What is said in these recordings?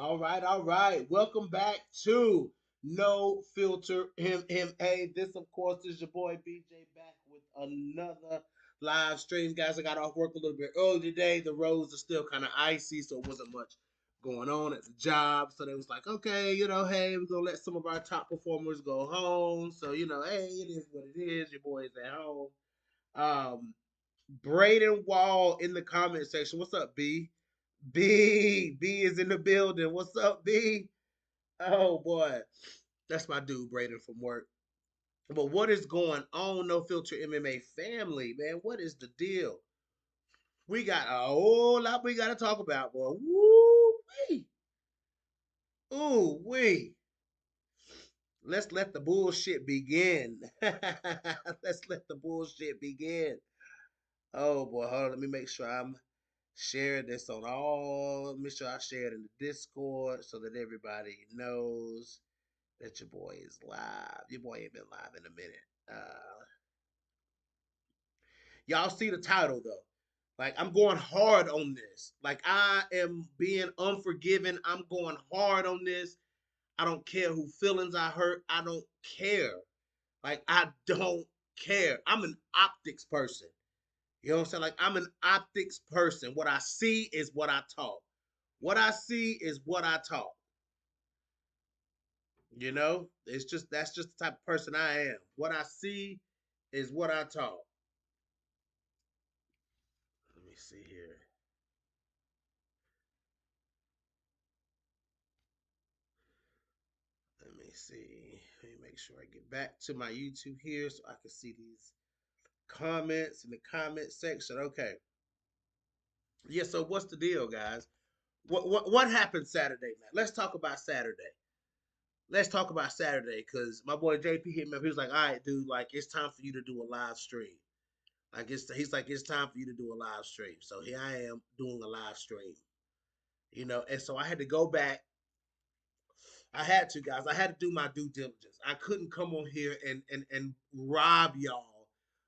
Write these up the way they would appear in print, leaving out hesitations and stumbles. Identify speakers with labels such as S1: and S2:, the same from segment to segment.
S1: All right. Welcome back to No Filter MMA. This, of course, is your boy BJ back with another live stream. Guys, I got off work a little bit early today. The roads are still kind of icy, so it wasn't much going on at the job. So they was like, okay, hey, we're gonna let some of our top performers go home. So, hey, it is what it is. Your boy is at home. Um, Braden Wall in the comment section. What's up, B? B is in the building. What's up, B? Oh boy, that's my dude, Braden from work. But what is going on, No Filter MMA family, man? What is the deal? We got a whole lot we got to talk about, boy. Woo wee, ooh wee. Let's let the bullshit begin. Let's let the bullshit begin. Oh boy, hold on. Let me make sure I'm sharing this on all. Let me sure I share it in the Discord so that everybody knows that your boy is live. Your boy ain't been live in a minute. Y'all see the title though. Like I'm going hard on this. Like I am being unforgiving. I'm going hard on this. I don't care who feelings I hurt. I don't care. Like I don't care. I'm an optics person. You know what I'm saying? Like I'm an optics person. What I see is what I talk. What I see is what I talk. It's just that's just the type of person I am. What I see is what I talk. Let me see here. Let me see. Let me make sure I get back to my YouTube here so I can see these comments in the comment section. Okay. Yeah, so what's the deal, guys? What happened Saturday, man? Let's talk about Saturday. Let's talk about Saturday because my boy JP hit me up. He was like, all right, dude, like it's time for you to do a live stream. He's like, it's time for you to do a live stream. So here I am doing a live stream. And so I had to go back. I had to, guys. I had to do my due diligence. I couldn't come on here and rob y'all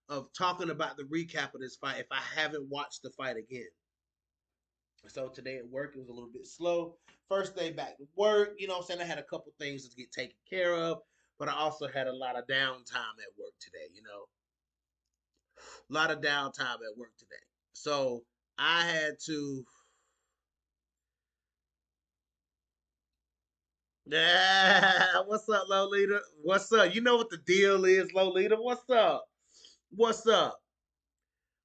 S1: of talking about the recap of this fight if I haven't watched the fight again. So today at work, it was a little bit slow. First day back to work, you know what I'm saying? I had a couple things to get taken care of, but I also had a lot of downtime at work today. A lot of downtime at work today. So I had to. Yeah, what's up, Lolita? What's up? You know what the deal is, Lolita? What's up? What's up?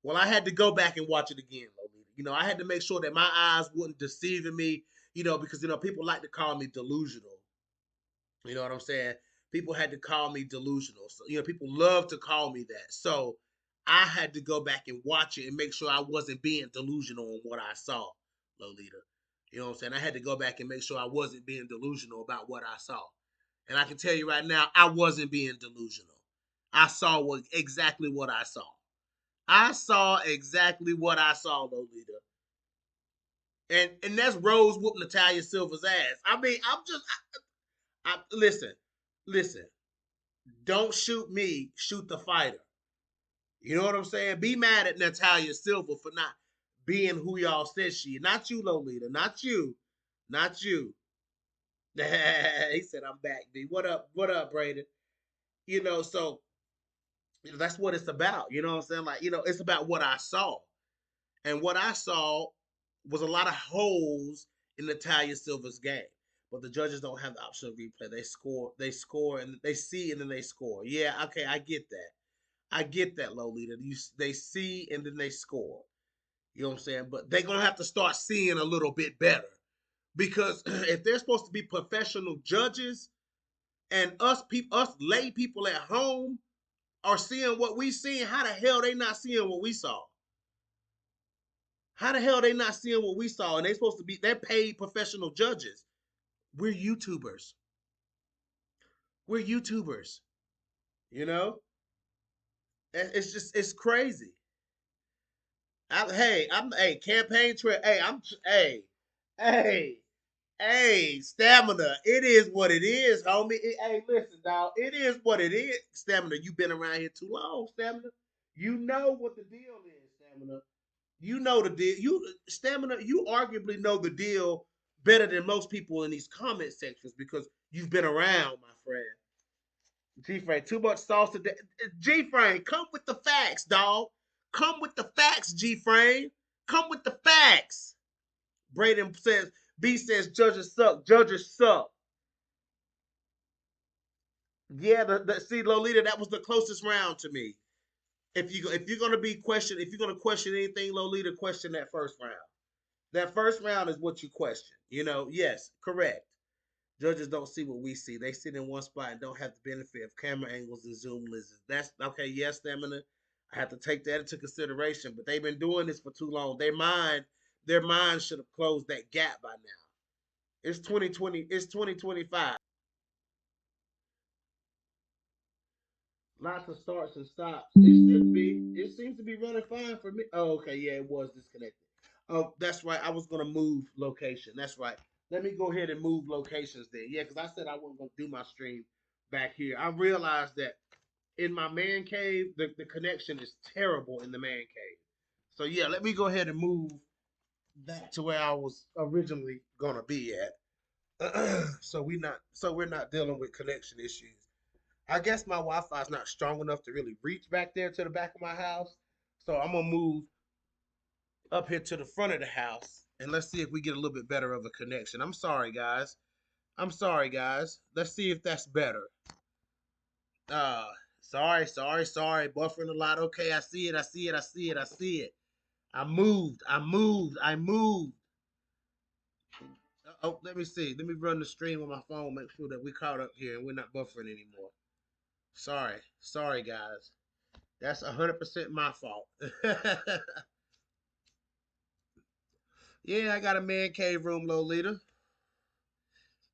S1: Well, I had to go back and watch it again, Lolita. I had to make sure that my eyes wasn't deceiving me, because people like to call me delusional. You know what I'm saying? People had to call me delusional. So, people love to call me that. So I had to go back and watch it and make sure I wasn't being delusional on what I saw, Lolita. You know what I'm saying? I had to go back and make sure I wasn't being delusional about what I saw. And I can tell you right now, I wasn't being delusional. I saw exactly what I saw. I saw exactly what I saw, Lolita. And that's Rose whooping Natalia Silver's ass. I mean, listen, listen. Don't shoot me, shoot the fighter. You know what I'm saying? Be mad at Natalia Silver for not being who y'all said she is. Not you, Lolita. Not you. Not you. He said, I'm back, B. What up? What up, Braden? So that's what it's about. You know what I'm saying? Like, it's about what I saw. And what I saw was a lot of holes in Natalia Silver's game. But the judges don't have the option of replay. They score, and they see, and then they score. Yeah, okay, I get that. I get that, Lolita. They see and then they score. You know what I'm saying? But they're gonna have to start seeing a little bit better because if they're supposed to be professional judges and us lay people at home are seeing what we seen, how the hell they not seeing what we saw? How the hell they not seeing what we saw? And they're paid professional judges. We're YouTubers. We're YouTubers. You know, it's crazy. I'm campaign trail. Hey, hey, stamina. It is what it is, homie. Hey, listen, dog. It is what it is. Stamina, you been around here too long, stamina. You know what the deal is, stamina. You know the deal. You arguably know the deal better than most people in these comment sections because you've been around, my friend. G Frame, too much sauce today. G Frame, come with the facts, dog. Come with the facts, G Frame. Come with the facts. Braden says, B says, judges suck. Judges suck. Yeah, see, Lolita, that was the closest round to me. If you're gonna be questioned, if you're gonna question anything, Lolita, question that first round. That first round is what you question. Yes, correct. Judges don't see what we see. They sit in one spot and don't have the benefit of camera angles and zoom lenses. That's okay. Yes, Stamina. I have to take that into consideration. But they've been doing this for too long. Their mind should have closed that gap by now. It's 2020. It's 2025. Lots of starts and stops. It should be. It seems to be running fine for me. Oh, okay. Yeah, it was disconnected. Oh, that's right. I was gonna move location. That's right. Let me go ahead and move locations then. Yeah, because I said I wasn't gonna do my stream back here. I realized that in my man cave, the connection is terrible in the man cave. So yeah, let me go ahead and move back to where I was originally gonna be at. So we're not dealing with connection issues. I guess my Wi-Fi is not strong enough to really reach back there to the back of my house. So I'm gonna move up here to the front of the house and let's see if we get a little bit better of a connection. I'm sorry, guys. I'm sorry, guys. Let's see if that's better. Uh, sorry. Buffering a lot. Okay, I see it. I see it. I see it. I see it. I moved. I moved. I moved. Oh, let me see. Let me run the stream on my phone. Make sure that we caught up here and we're not buffering anymore. Sorry, guys. That's 100% my fault. Yeah, I got a man cave room, Lolita.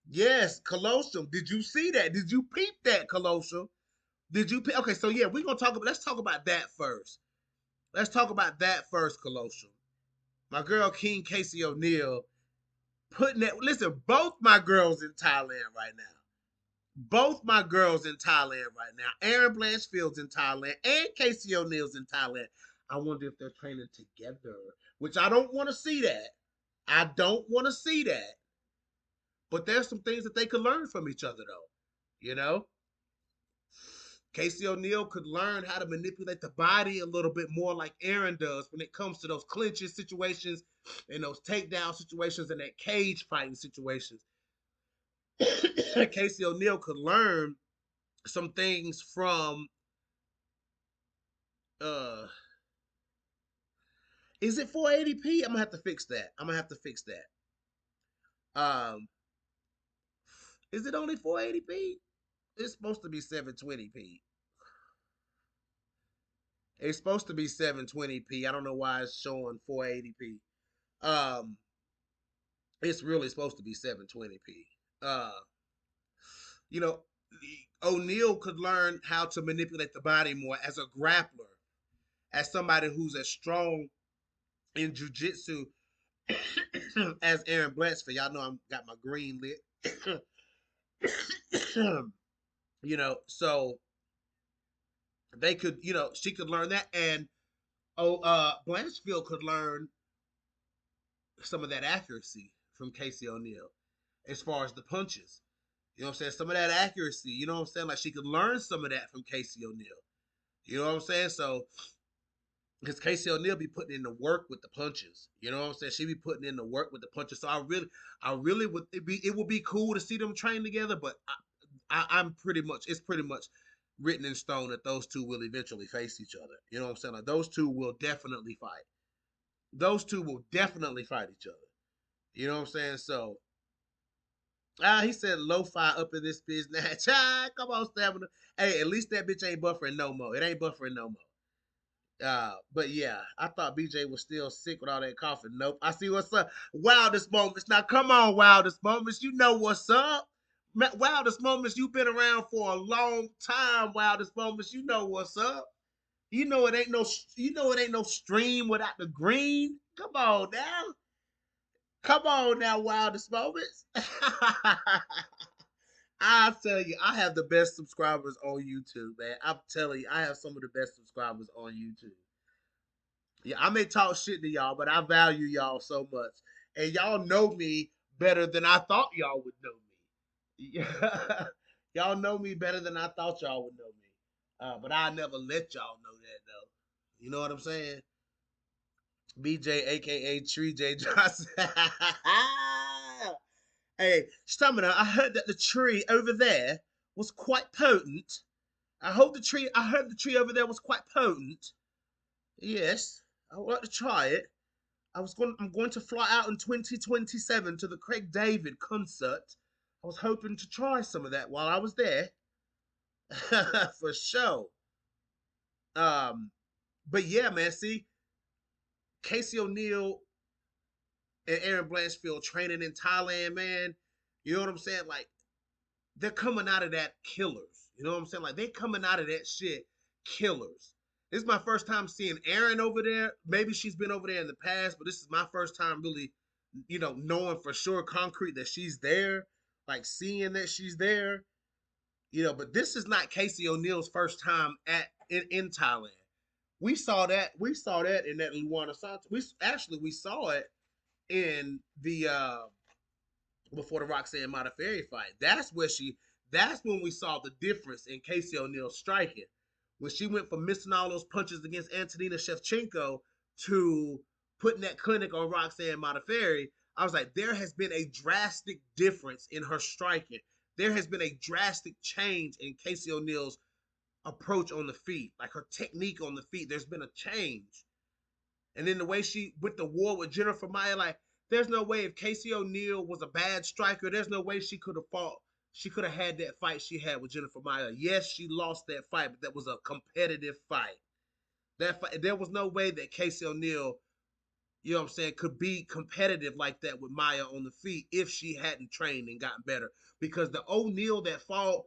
S1: Yes, Colosseum. Did you see that? Did you peep that, Colosseum? Did you peep? Okay, so yeah, we're gonna talk about. Let's talk about that first. Let's talk about that first, Colosseum. My girl King Casey O'Neal putting that. Listen, both my girls in Thailand right now. Both my girls in Thailand right now. Aaron Blanchfield's in Thailand and Casey O'Neal's in Thailand. I wonder if they're training together, which I don't want to see that. I don't want to see that. But there's some things that they could learn from each other, though. You know, Casey O'Neal could learn how to manipulate the body a little bit more like Aaron does when it comes to those clinching situations and those takedown situations and that cage fighting situations. Casey O'Neal could learn some things from uh is it 480p? I'm gonna have to fix that. I'm gonna have to fix that. Is it only 480p? It's supposed to be 720p. It's supposed to be 720p. I don't know why it's showing 480p. Um, it's really supposed to be 720p. Uh, you know, O'Neal could learn how to manipulate the body more as a grappler, as somebody who's as strong in jujitsu as Aaron Blanchfield. Y'all know I'm got my green lit. So they could, she could learn that, and Blanchfield could learn some of that accuracy from Casey O'Neal as far as the punches. You know what I'm saying? Some of that accuracy. You know what I'm saying? Like she could learn some of that from Casey O'Neal. You know what I'm saying? So because Casey O'Neal be putting in the work with the punches. You know what I'm saying? She be putting in the work with the punches. So I really would it would be cool to see them train together, but I'm pretty much it's pretty much written in stone that those two will eventually face each other. You know what I'm saying? Like those two will definitely fight. Those two will definitely fight each other. You know what I'm saying? So he said lo-fi up in this business. Come on, Stamina. Hey, at least that bitch ain't buffering no more. It ain't buffering no more. But yeah, I thought BJ was still sick with all that coughing. Nope. I see what's up. Wildest moments. Now come on, wildest moments. You know what's up. Wildest moments. You've been around for a long time. Wildest moments. You know what's up. You know it ain't no. You know it ain't no stream without the green. Come on now. Come on now, wildest moments. I tell you, I have the best subscribers on YouTube, man. I'm telling you, I have some of the best subscribers on YouTube. Yeah, I may talk shit to y'all, but I value y'all so much. And y'all know me better than I thought y'all would know me. Y'all know me better than I thought y'all would know me. But I never let y'all know that though. You know what I'm saying? BJ, aka Tree J Johnson. Hey, Stamina, I heard that the tree over there was quite potent. I heard the tree over there was quite potent. Yes, I would like to try it. I'm going to fly out in 2027 to the Craig David concert. I was hoping to try some of that while I was there. For sure. Um, but yeah, man, see, Casey O'Neill and Aaron Blanchfield training in Thailand, man. You know what I'm saying? Like, they're coming out of that killers. You know what I'm saying? Like, they coming out of that shit killers. This is my first time seeing Aaron over there. Maybe she's been over there in the past, but this is my first time really, knowing for sure concrete that she's there, like seeing that she's there. But this is not Casey O'Neill's first time in Thailand. We saw that in that Luana Santos. We saw it in the before the Roxanne Modafferi fight. That's when we saw the difference in Casey O'Neill striking. When she went from missing all those punches against Antonina Shevchenko to putting that clinic on Roxanne Modafferi, I was like, there has been a drastic difference in her striking. There has been a drastic change in Casey O'Neill's approach on the feet, like her technique on the feet. There's been a change. And then the way she went to war with Jennifer Maia, like, there's no way if Casey O'Neill was a bad striker, there's no way she could have fought. She could have had that fight she had with Jennifer Maia. Yes, she lost that fight, but that was a competitive fight. That fight, there was no way that Casey O'Neill, you know what I'm saying, could be competitive like that with Maia on the feet if she hadn't trained and gotten better. Because the O'Neill that fought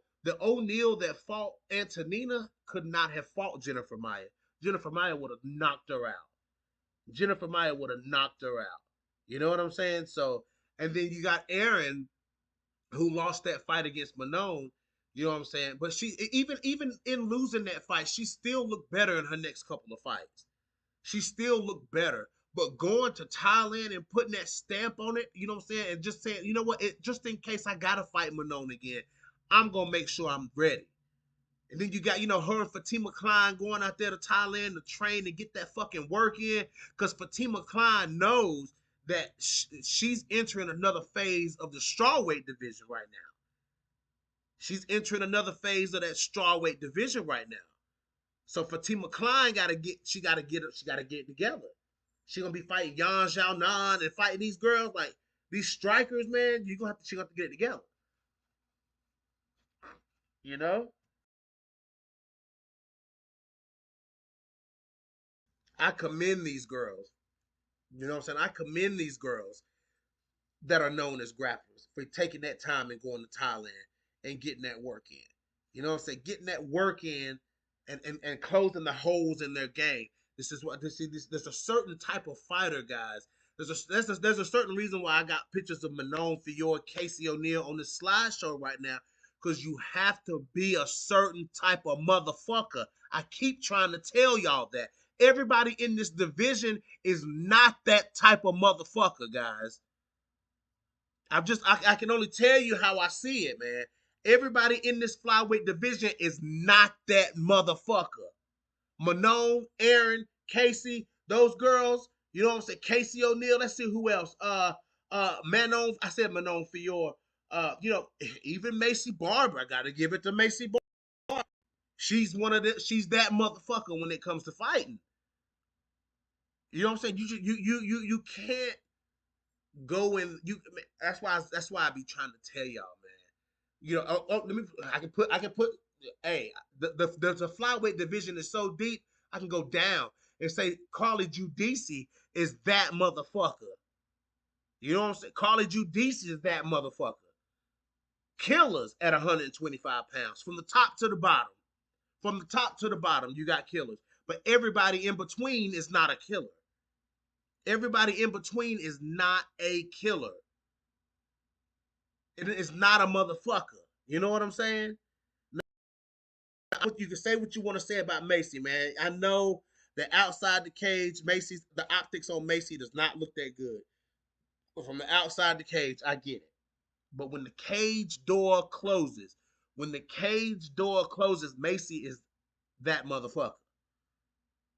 S1: Antonina could not have fought Jennifer Maia. Jennifer Maia would have knocked her out. Jennifer Maia would have knocked her out. You know what I'm saying? So, and then you got Aaron, who lost that fight against Manon. You know what I'm saying? But she, even in losing that fight, she still looked better in her next couple of fights. She still looked better. But going to Thailand and putting that stamp on it, you know what I'm saying, and just saying, you know what, just in case I gotta fight Manon again, I'm gonna make sure I'm ready. And then you got, her and Fatima Klein going out there to Thailand to train and get that fucking work in. Because Fatima Klein knows that she's entering another phase of the strawweight division right now. She's entering another phase of that strawweight division right now. So Fatima Klein she gotta get it together. She gonna be fighting Yan Xiaonan and fighting these girls, like these strikers, man. She gonna have to get it together. You know? I commend these girls. You know what I'm saying? I commend these girls that are known as grapplers for taking that time and going to Thailand and getting that work in. You know what I'm saying? Getting that work in and closing the holes in their game. This is what this there's a certain type of fighter, guys. There's a certain reason why I got pictures of Manon Fior, Casey O'Neill on this slideshow right now. Because you have to be a certain type of motherfucker. I keep trying to tell y'all that. Everybody in this division is not that type of motherfucker, guys. I can only tell you how I see it, man. Everybody in this flyweight division is not that motherfucker. Manon, Aaron, Casey, those girls, you know what I'm saying? Casey O'Neill, let's see who else. Manon, I said Manon Fior. Even Macy Barber, I gotta give it to Macy Barber. She's that motherfucker when it comes to fighting. You know what I'm saying? You can't go and you that's why I be trying to tell y'all, man. Let me I can put hey, the flyweight division is so deep, I can go down and say Carly Giudice is that motherfucker. You know what I'm saying? Carly Giudice is that motherfucker. Killers at 125 pounds from the top to the bottom. From the top to the bottom, you got killers. But everybody in between is not a killer. Everybody in between is not a killer. It is not a motherfucker. You know what I'm saying? You can say what you want to say about Macy, man. I know that outside the cage, the optics on Macy does not look that good. from the outside the cage, I get it. But when the cage door closes, Macy is that motherfucker.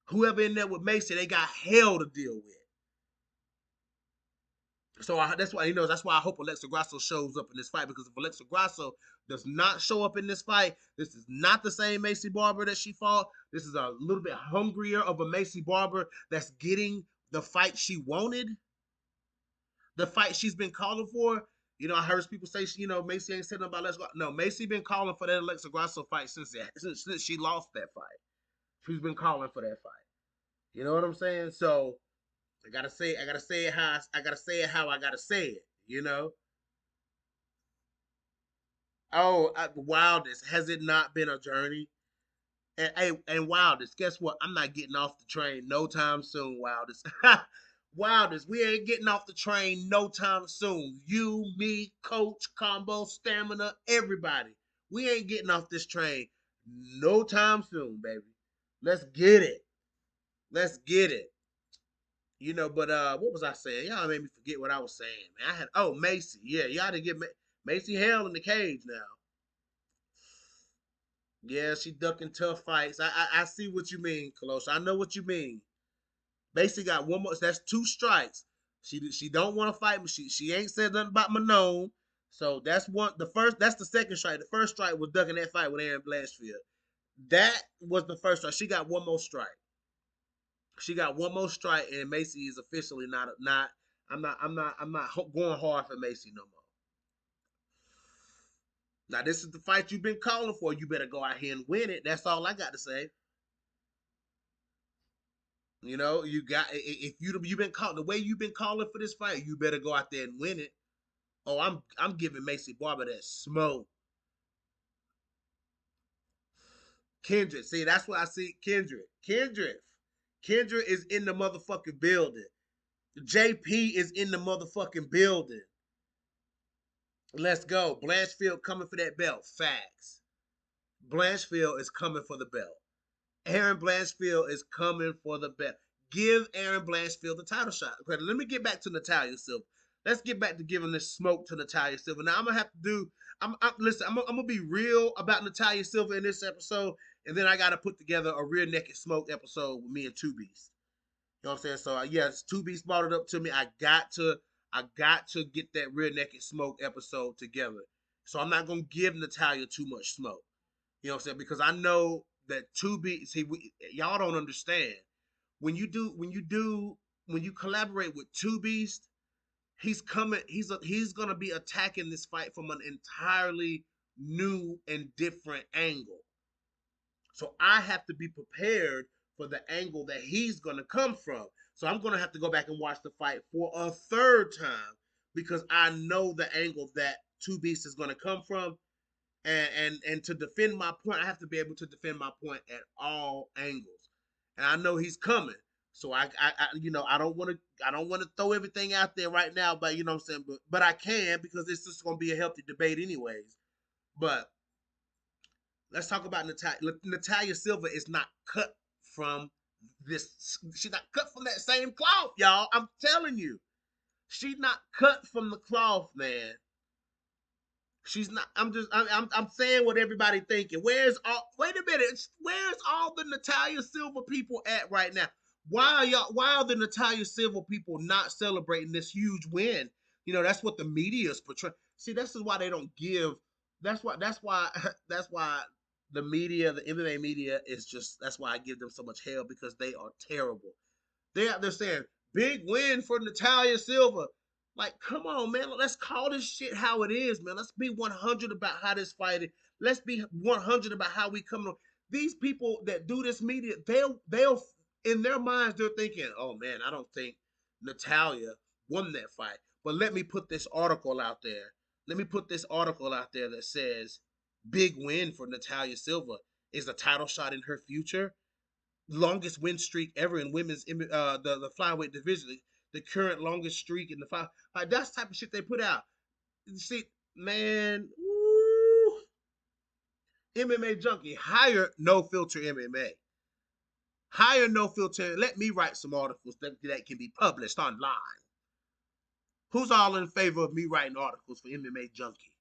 S1: Whoever in there with Macy, they got hell to deal with. So that's why that's why I hope Alexa Grasso shows up in this fight, because if Alexa Grasso does not show up in this fight, this is not the same Macy Barber that she fought. This is a little bit hungrier of a Macy Barber that's getting the fight she wanted, the fight she's been calling for. I heard people say, Macy ain't said nothing about Alexa Grasso. No, Macy been calling for that Alexa Grasso fight since she lost that fight. She's been calling for that fight. You know what I'm saying? So I gotta say it how I gotta say it. You know. Oh, Wildest, has it not been a journey? And Wildest, guess what? I'm not getting off the train no time soon, Wildest. Wildest, we ain't getting off the train no time soon. You, me, Coach, Combo, Stamina, everybody. We ain't getting off this train no time soon, baby. Let's get it. Let's get it. But what was I saying? Y'all made me forget what I was saying, man. Macy. Yeah, y'all didn't get Macy hell in the cage now. Yeah, she ducking tough fights. I see what you mean, Colossa. I know what you mean. Macy got one more. That's two strikes. She don't want to fight, but she ain't said nothing about Manon. So that's one. That's the second strike. The first strike was ducking that fight with Aaron Blanchfield. That was the first strike. She got one more strike. She got one more strike, and Macy is officially not. I'm not going hard for Macy no more. Now this is the fight you've been calling for. You better go out here and win it. That's all I got to say. You got if you've been calling the way you've been calling for this fight, you better go out there and win it. Oh, I'm giving Macy Barber that smoke. Kendrick, see, that's what I see. Kendrick is in the motherfucking building. JP is in the motherfucking building. Let's go. Blanchfield coming for that belt. Facts. Blanchfield is coming for the belt. Aaron Blanchfield is coming for the belt. Give Aaron Blanchfield the title shot. Okay, let me get back to Natalia Silva. Let's get back to giving this smoke to Natalia Silva. Now I'm gonna have to do. Listen. I'm gonna be real about Natalia Silva in this episode, and then I gotta put together a real naked smoke episode with me and Two Beast. You know what I'm saying? So yes, Two Beast brought it up to me. I got to get that real naked smoke episode together. So I'm not gonna give Natalia too much smoke. You know what I'm saying? Because I know that Two Beast. See, y'all don't understand when you collaborate with Two Beast, he's coming. He's gonna be attacking this fight from an entirely new and different angle. So I have to be prepared for the angle that he's gonna come from. So I'm gonna have to go back and watch the fight for a third time because I know the angle that Two Beast is gonna come from, and to defend my point, I have to be able to defend my point at all angles. And I know he's coming. So I don't want to throw everything out there right now, but you know what I'm saying, but I can because it's just gonna be a healthy debate anyways. But let's talk about Natalia. Natalia Silva is not cut from this. She's not cut from that same cloth, y'all. I'm telling you, she's not cut from the cloth, man. She's not. I'm saying what everybody thinking. Where's all? Wait a minute. Where's all the Natalia Silva people at right now? Why are y'all? Why are the Natalia Silva people not celebrating this huge win? That's what the media is portraying. See, this is why they don't give. That's why. That's why. That's why the media, the MMA media, is just. That's why I give them so much hell because they are terrible. They're saying big win for Natalia Silva. Like, come on, man. Let's call this shit how it is, man. Let's be 100 about how this fight is. Let's be 100 about how we come on. These people that do this media, they'll in their minds they're thinking, oh man, I don't think Natalia won that fight. But let me put this article out there. Let me put this article out there that says big win for Natalia Silva is a title shot in her future, longest win streak ever in women's the flyweight division, the current longest streak in the five. Like that's the type of shit they put out. You see, man, woo, MMA junkie, hire No Filter MMA. Hire No Filter. Let me write some articles that can be published online. Who's all in favor of me writing articles for MMA Junkie?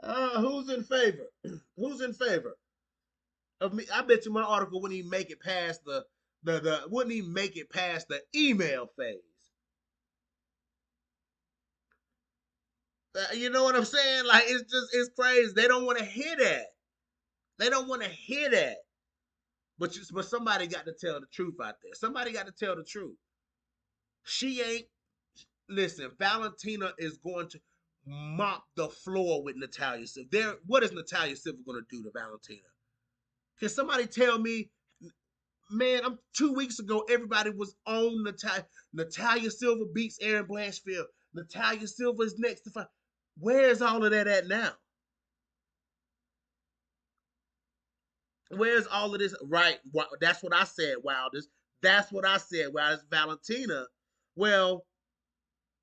S1: Who's in favor? Who's in favor of me? I bet you my article wouldn't even make it past the wouldn't even make it past the email phase. You know what I'm saying? Like it's crazy. They don't want to hear that. They don't want to hear that. But somebody got to tell the truth out there. Somebody got to tell the truth. She ain't listen. Valentina is going to mop the floor with Natalia Silva. What is Natalia Silva going to do to Valentina? Can somebody tell me, man? I'm 2 weeks ago. Everybody was on Natalia. Natalia Silva beats Aaron Blanchfield. Natalia Silva is next to fight. Where's all of that at now? Where's all of this? Right. That's what I said, Wildest. That's what I said, Wildest. Valentina. Well,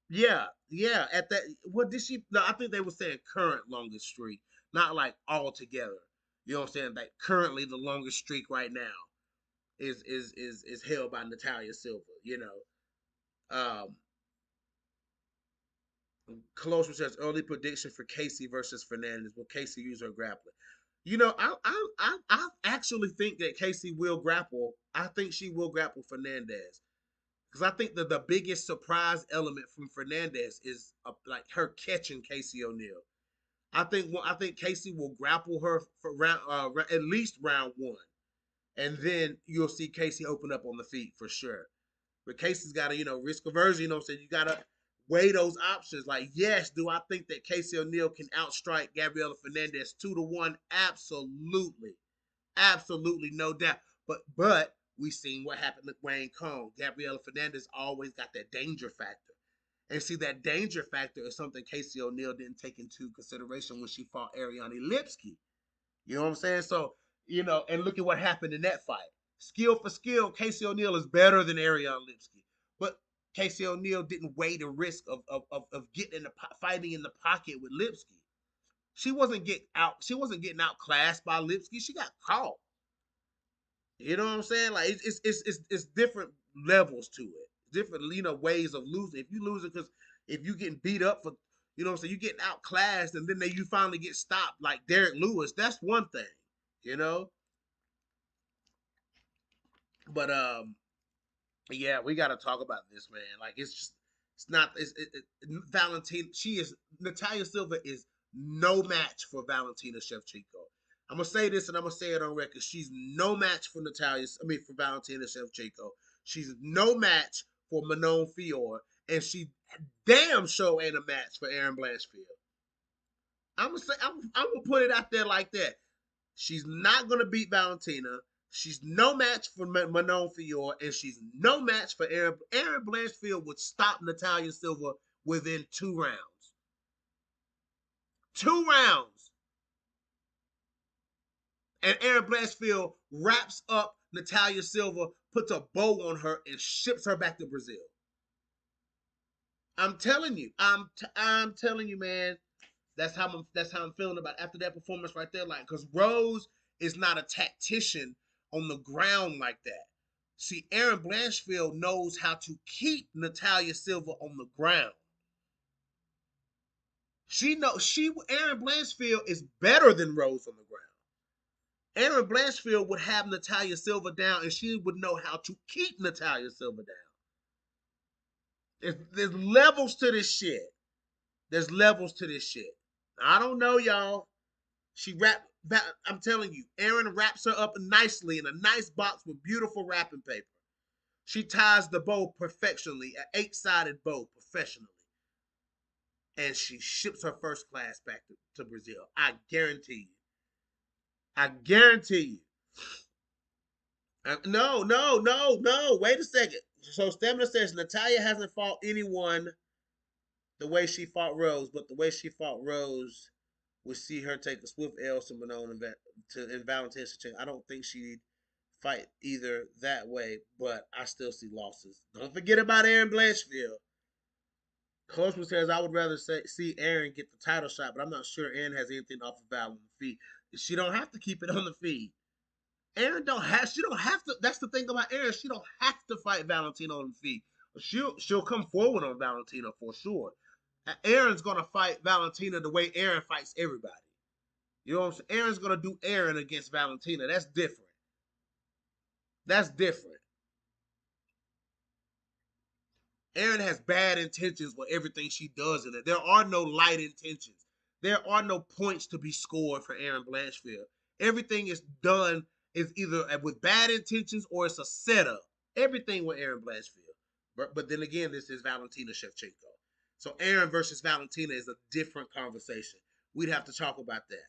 S1: yeah, yeah. At that, what did she? No, I think they were saying current longest streak, not like all together. You know what I'm saying? Like currently, the longest streak right now is held by Natalia Silva. You know, Colossal says early prediction for Casey versus Fernandez. Will Casey use her grappling? You know, I actually think that Casey will grapple. I think she will grapple Fernandez because I think that the biggest surprise element from Fernandez is like her catching Casey O'Neill. I think Casey will grapple her for round at least round one, and then you'll see Casey open up on the feet for sure. But Casey's got to risk aversion. You know what I'm saying? You got to weigh those options. Like, yes, do I think that Casey O'Neill can outstrike Gabriela Fernandez 2-1? Absolutely. Absolutely, no doubt. But we seen what happened to Wayne Cohn. Gabriela Fernandez always got that danger factor. And see, that danger factor is something Casey O'Neill didn't take into consideration when she fought Ariane Lipski. You know what I'm saying? So, and look at what happened in that fight. Skill for skill, Casey O'Neill is better than Ariane Lipski. But Casey O'Neill didn't weigh the risk of getting in fighting in the pocket with Lipski. She wasn't getting outclassed by Lipski. She got caught. You know what I'm saying? Like it's different levels to it. Different ways of losing. If you losing because if you getting beat up for what I'm saying, you getting outclassed and then you finally get stopped like Derek Lewis. That's one thing, you know. But yeah, we got to talk about this, man. Like it's just it's not Valentina. Natalia Silva is no match for Valentina Shevchenko. I'm gonna say this and I'm gonna say it on record. She's no match for for Valentina Shevchenko. She's no match for Manon Fior, and she damn sure ain't a match for Aaron Blanchfield. I'm gonna put it out there like that. She's not gonna beat Valentina. She's no match for Manon Fior, and she's no match for Aaron. Aaron Blanchfield would stop Natalia Silva within 2 rounds. 2 rounds. And Aaron Blanchfield wraps up Natalia Silva, puts a bow on her, and ships her back to Brazil. I'm telling you. I'm telling you, man. That's how I'm feeling about after that performance right there. Like, because Rose is not a tactician on the ground like that. See, Aaron Blanchfield knows how to keep Natalia Silva on the ground. Aaron Blanchfield is better than Rose on the ground. Aaron Blanchfield would have Natalia Silva down, and she would know how to keep Natalia Silva down. There's levels to this shit. There's levels to this shit. I don't know, y'all. I'm telling you, Aaron wraps her up nicely in a nice box with beautiful wrapping paper. She ties the bow perfectionly, an 8-sided bow professionally. And she ships her first class back to Brazil. I guarantee you. I guarantee you. No, no, no, no. Wait a second. So Stamina says Natalia hasn't fought anyone the way she fought Rose, but the way she fought Rose would see her take a swift L to Manon and Valentina Shevchenko. I don't think she'd fight either that way, but I still see losses. Don't forget about Aaron Blanchfield. Coachman says I would rather see Aaron get the title shot, but I'm not sure Aaron has anything off of Val on the feet. She don't have to keep it on the feet. Aaron don't have. She don't have to. That's the thing about Aaron. She don't have to fight Valentina on the feet. She'll come forward on Valentina for sure. Aaron's gonna fight Valentina the way Aaron fights everybody. You know what I'm saying? Aaron's gonna do Aaron against Valentina. That's different. That's different. Aaron has bad intentions with everything she does in it. There are no light intentions. There are no points to be scored for Aaron Blanchfield. Everything is done is either with bad intentions or it's a setup. Everything with Aaron Blanchfield. But then again, this is Valentina Shevchenko. So Aaron versus Valentina is a different conversation. We'd have to talk about that.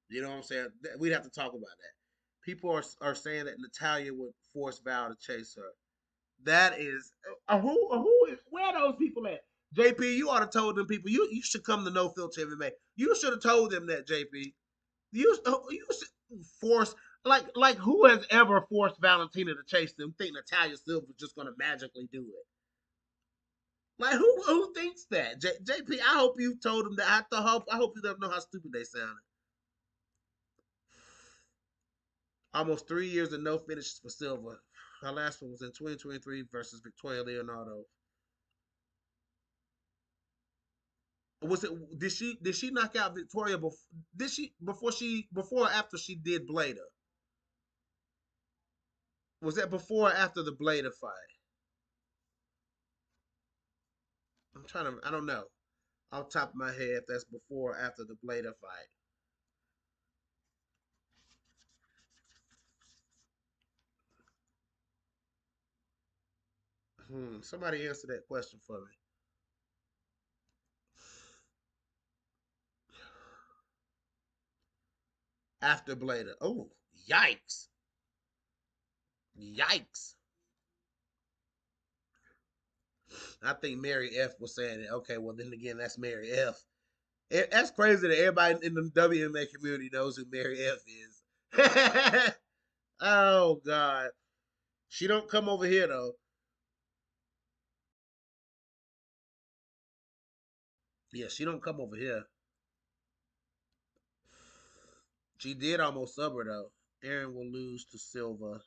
S1: You know what I'm saying? We'd have to talk about that. People are saying that Natalia would force Val to chase her. That is who is where are those people at? JP, you ought to told them people you should come to No Filter MMA. You should have told them that, JP. You should force like who has ever forced Valentina to chase them? Think Natalia Silver's just gonna magically do it? Like who thinks that? JP, I hope you told them that. I hope you let them know how stupid they sounded. Almost 3 years of no finishes for Silva. Her last one was in 2023 versus Victoria Leonardo. Was it? Did she knock out Victoria before? Did she before or after she did Blada? Was that before or after the Blada fight? I'm trying to. I don't know. Off the top of my head, if that's before or after the Blada fight. Somebody answer that question for me. After Blada. Oh, yikes! Yikes! I think Mary F was saying it. Okay, well then again, that's Mary F. That's crazy that everybody in the WMA community knows who Mary F is. Oh God, she don't come over here though. Yeah, she don't come over here. She did almost sub her though. Aaron will lose to Silva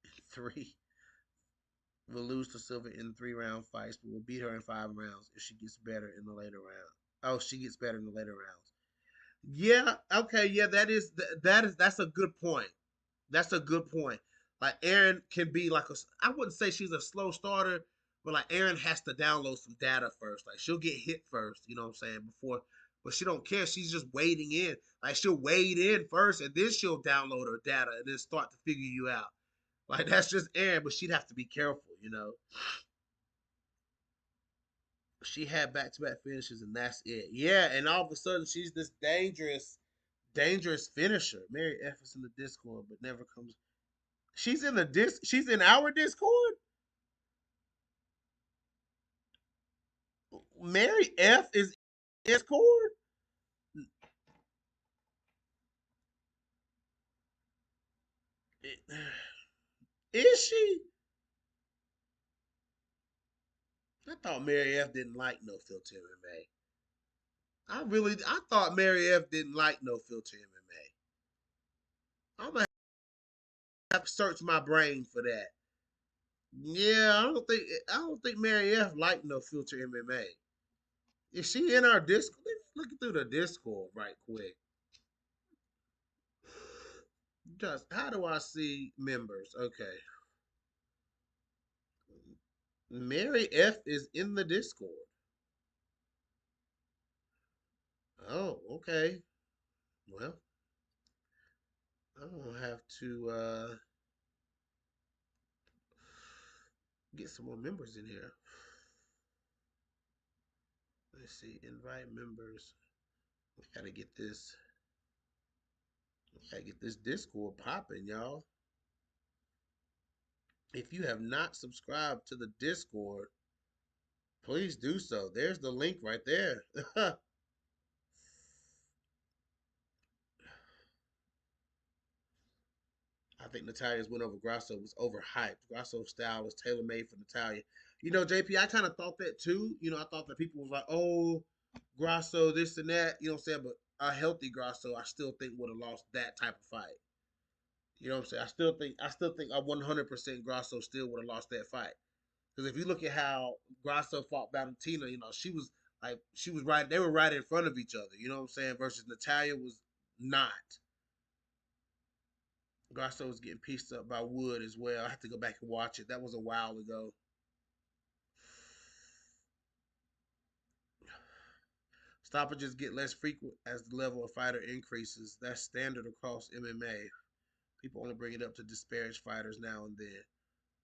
S1: in three. Will lose to Silva in 3 round fights, but will beat her in 5 rounds if she gets better in the later round. Oh, she gets better in the later rounds. Yeah. Okay. Yeah. That's a good point. That's a good point. Like Aaron can be like a. I wouldn't say she's a slow starter, but like Aaron has to download some data first. Like she'll get hit first. You know what I'm saying? Before, but she don't care. She's just wading in. Like she'll wade in first, and then she'll download her data and then start to figure you out. Like that's just Aaron, but she'd have to be careful. She had back-to-back finishes, and that's it. Yeah, and all of a sudden she's this dangerous finisher. Mary F is in the Discord, but never comes. She's in the disc. She's in our Discord. Mary F is in Discord. Is she? I thought Mary F didn't like No Filter MMA. I thought Mary F didn't like No Filter MMA. I'm gonna have to search my brain for that. Yeah, I don't think Mary F liked No Filter MMA. Is she in our Discord? Let's look through the Discord right quick. Just how do I see members? Okay. Mary F is in the Discord. Oh, okay. Well, I'm gonna have to get some more members in here. Let's see, invite members. We gotta get this. We gotta get this Discord popping, y'all. If you have not subscribed to the Discord, please do so. There's the link right there. I think Natalia's win over Grasso was overhyped. Grasso's style was tailor made for Natalia. JP, I kind of thought that too. I thought that people was like, oh, Grasso, this and that. You know what I'm saying? But a healthy Grasso, I still think would have lost that type of fight. You know what I'm saying? I still think I 100% Grasso still would have lost that fight. Because if you look at how Grasso fought Valentina, you know, she was right. They were right in front of each other. You know what I'm saying? Versus Natalia was not. Grasso was getting pieced up by Wood as well. I have to go back and watch it. That was a while ago. Stoppages get less frequent as the level of fighter increases. That's standard across MMA. People only bring it up to disparage fighters now and then.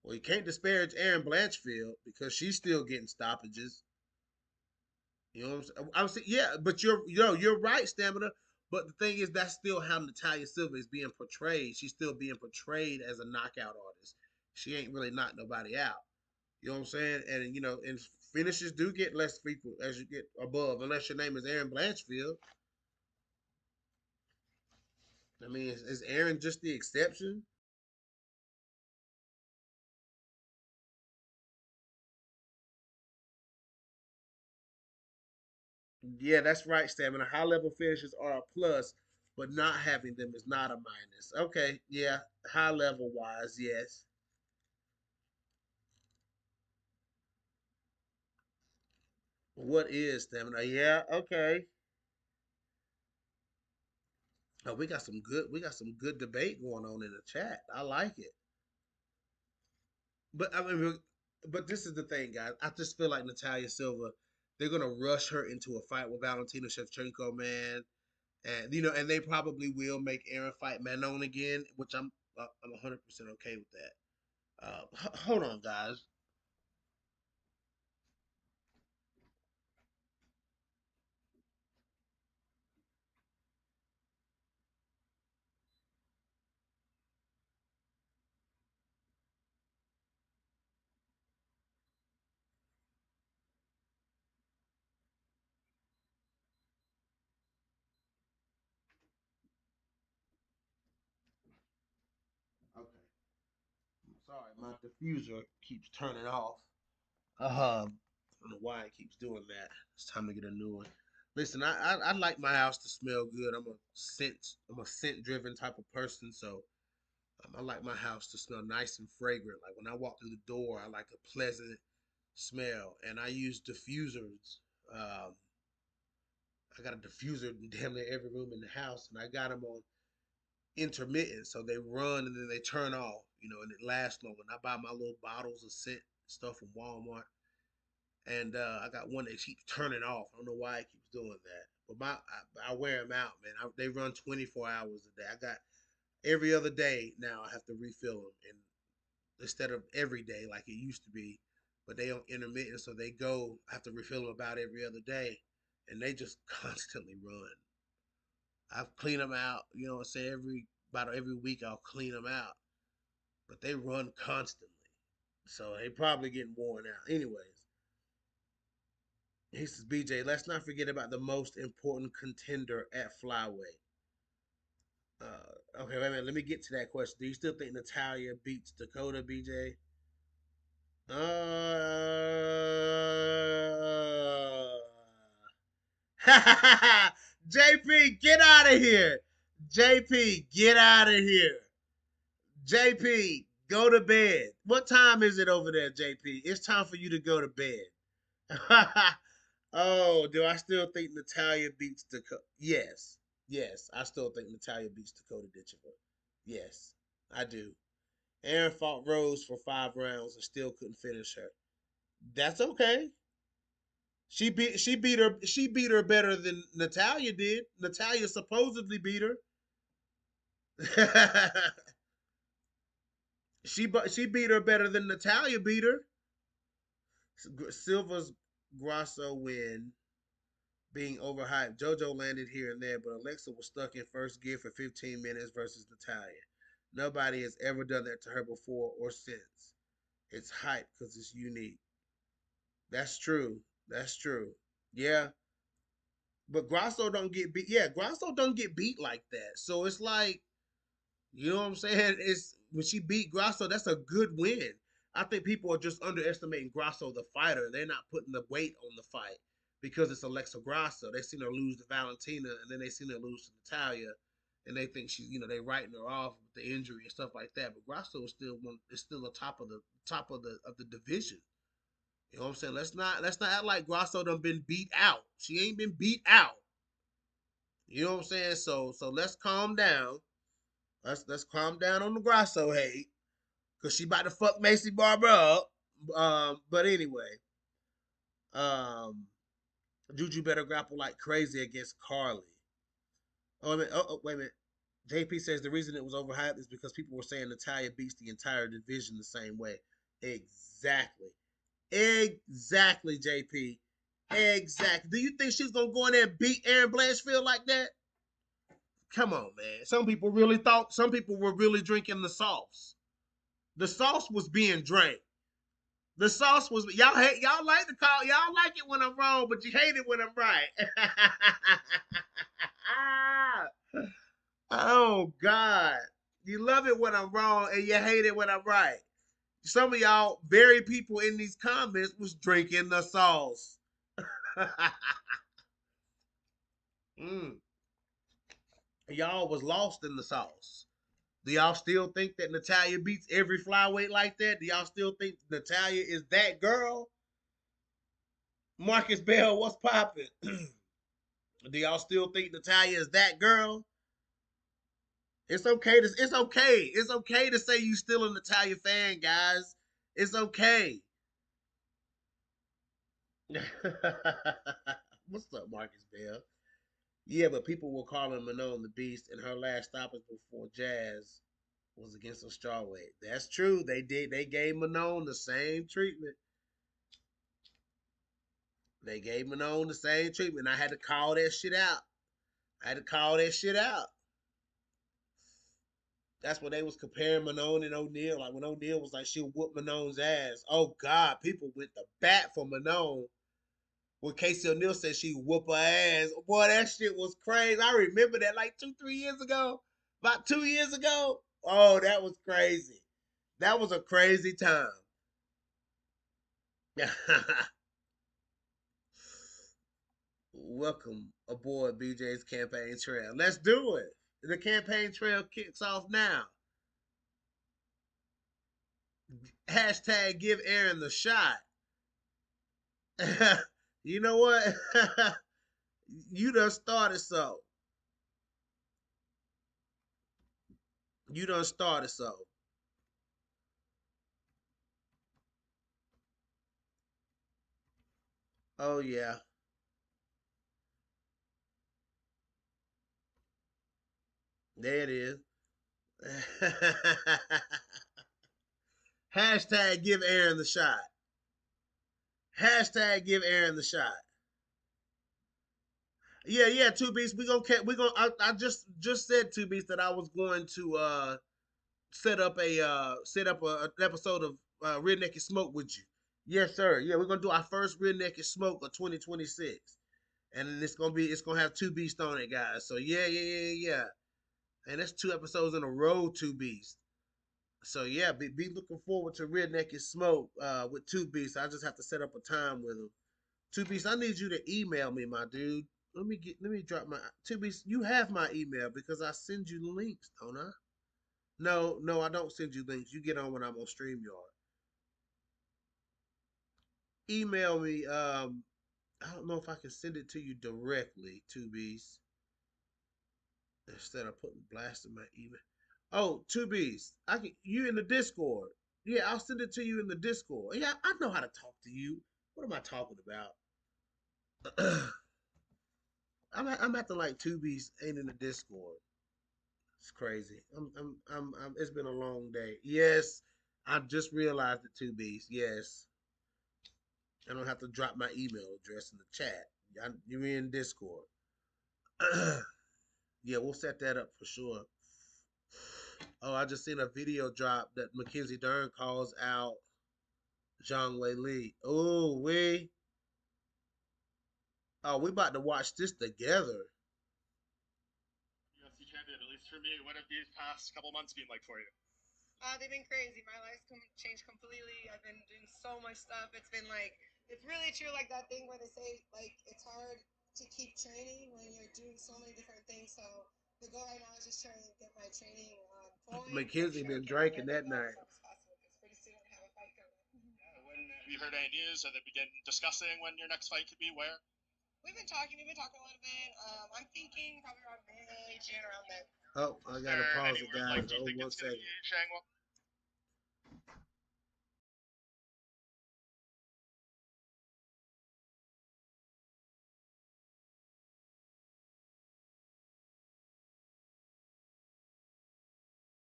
S1: Well, you can't disparage Aaron Blanchfield because she's still getting stoppages. You know what I'm saying? I was saying, yeah, but you're right, Stamina. But the thing is, that's still how Natalia Silva is being portrayed. She's still being portrayed as a knockout artist. She ain't really knocked nobody out. You know what I'm saying? And and finishes do get less frequent as you get above, unless your name is Aaron Blanchfield. I mean, is Aaron just the exception? Yeah, that's right, Stamina. High level finishes are a plus, but not having them is not a minus. Okay, yeah, high level wise, yes. What is stamina? Yeah, okay. Oh, we got some good debate going on in the chat. I like it. But I mean, but this is the thing, guys. I just feel like Natalia Silva, they're gonna rush her into a fight with Valentina Shevchenko, man, and and they probably will make Aaron fight Manon again, which I'm 100% okay with that. Hold on, guys. Okay, I'm sorry, my diffuser keeps turning off. I don't know why it keeps doing that. It's time to get a new one. Listen, I like my house to smell good. I'm a scent driven type of person, so I like my house to smell nice and fragrant. Like when I walk through the door, I like a pleasant smell, and I use diffusers. Um, I got a diffuser in damn near every room in the house, and I got them on intermittent, so they run and then they turn off. And it lasts long. And I buy my little bottles of scent stuff from Walmart, and I got one that keeps turning off. I don't know why it keeps doing that, but I wear them out, man. They run 24 hours a day. I got every other day now. I have to refill them, and instead of every day like it used to be, but they on intermittent, so they go. I have to refill them about every other day, and they just constantly run. I've cleaned them out. You know what I'm saying? About every week I'll clean them out, but they run constantly, so they probably getting worn out. Anyways, he says, BJ, let's not forget about the most important contender at flyweight. Okay, wait a minute. Let me get to that question. Do you still think Natalia beats Dakota, BJ? JP, get out of here. JP, get out of here. JP, go to bed. What time is it over there, JP? It's time for you to go to bed. Oh, do I still think Natalia beats Dakota? Yes. Yes, I still think Natalia beats Dakota Ditchler. Yes, I do. Aaron fought Rose for 5 rounds and still couldn't finish her. That's okay. She beat her better than Natalia did. Natalia supposedly beat her. she beat her better than Natalia beat her. Silva's Grasso win being overhyped. JoJo landed here and there, but Alexa was stuck in first gear for 15 minutes versus Natalia. Nobody has ever done that to her before or since. It's hype because it's unique. That's true. That's true. Yeah, but Grasso don't get beat. Yeah, Grasso don't get beat like that. So it's like, you know what I'm saying? It's when she beat Grasso, that's a good win. I think people are just underestimating Grasso the fighter. They're not putting the weight on the fight because it's Alexa Grasso. They seen her lose to Valentina, and then they seen her lose to Natalia, and they think she's, they writing her off with the injury and stuff like that. But Grasso is still the top of the division. You know what I'm saying? Let's not act like Grasso done been beat out. She ain't been beat out. You know what I'm saying? So let's calm down. Let's calm down on the Grasso hate, cause she about to fuck Macy Barber up. But anyway, um, Juju better grapple like crazy against Carly. Wait a minute. JP says the reason it was overhyped is because people were saying Natalia beats the entire division the same way. Exactly. Exactly, JP. Exactly. Do you think she's gonna go in there and beat Aaron Blanchfield like that? Come on, man. Some people were really drinking the sauce. The sauce was being drank. The sauce was y'all like to call y'all like it when I'm wrong, but you hate it when I'm right. Oh God. You love it when I'm wrong and you hate it when I'm right. Some of y'all very people in these comments was drinking the sauce. Mm. Y'all was lost in the sauce. Do y'all still think that Natalia beats every flyweight like that? Do y'all still think Natalia is that girl? Marcus Bell, what's popping? Do y'all still think Natalia is that girl? It's okay to say you still a Natalia fan, guys. It's okay. What's up, Marcus Bell? Yeah, but people were calling Manon the Beast, and her last stoppage before Jazz was against a strawweight. That's true. They did. They gave Manon the same treatment. They gave Manon the same treatment. I had to call that shit out. I had to call that shit out. That's when they was comparing Manon and O'Neal. Like when O'Neal was like she'll whoop Manon's ass. Oh God, people went to bat for Manon. When Casey O'Neal said she whoop her ass, boy, that shit was crazy. I remember that like 2, 3 years ago, about 2 years ago. Oh, that was crazy. That was a crazy time. Welcome aboard BJ's campaign trail. Let's do it. The campaign trail kicks off now. Hashtag give Aaron the shot. You know what? You done started so. You done started so. Oh yeah. There it is. Hashtag give Aaron the shot. Hashtag give Aaron the shot. Yeah, yeah, two beats. I just said two beats that I was going to set up an episode of Real Naked Smoke with you. Yes, sir. Yeah, we're gonna do our first Real Naked Smoke of 2026. And it's gonna have two beasts on it, guys. So yeah. And that's two episodes in a row, two beasts. So yeah, be looking forward to Real Naked Smoke with two beasts. I just have to set up a time with them. Two beasts, I need you to email me, my dude. Let me drop my two beasts. You have my email because I send you links, don't I? No, I don't send you links. You get on when I'm on StreamYard. Email me. I don't know if I can send it to you directly, two beasts. Instead of putting blast in my email. Oh, two beasts. I can you in the Discord. Yeah, I'll send it to you in the Discord. Yeah, I know how to talk to you. What am I talking about? I'm acting like two beasts ain't in the Discord. It's crazy. It's been a long day. Yes, I just realized the two beasts. Yes, I don't have to drop my email address in the chat. You're in Discord. Yeah, we'll set that up for sure. Oh, I just seen a video drop that Mackenzie Dern calls out Zhang Wei Li. Oh, we about to watch this together.
S2: UFC champion, at least for me. What have these past couple months been like for you? They've been crazy. My life's changed completely. I've been doing so much stuff. It's been like, it's really true, like that thing where they say, like, it's hard to keep training when you're doing so many different things. So The goal right now is just trying to get my training going, make
S1: McKenzie
S2: sure I
S1: been
S2: can
S1: drinking
S2: get
S1: that
S2: back out
S1: night.
S2: as fast as possible because pretty soon I have a fight coming.
S3: Yeah, have you heard any news? Have they begin discussing when your next fight could be? Where?
S2: We've been talking. We've been talking a little bit. I'm thinking probably around May, June, around there.
S1: Oh, I
S3: Is
S1: gotta
S3: there
S1: pause
S3: any
S1: it,
S3: word?
S1: guys.
S3: Like, do you
S1: Hold
S3: think
S1: one
S3: it's going to
S1: second.
S3: be Shangwell?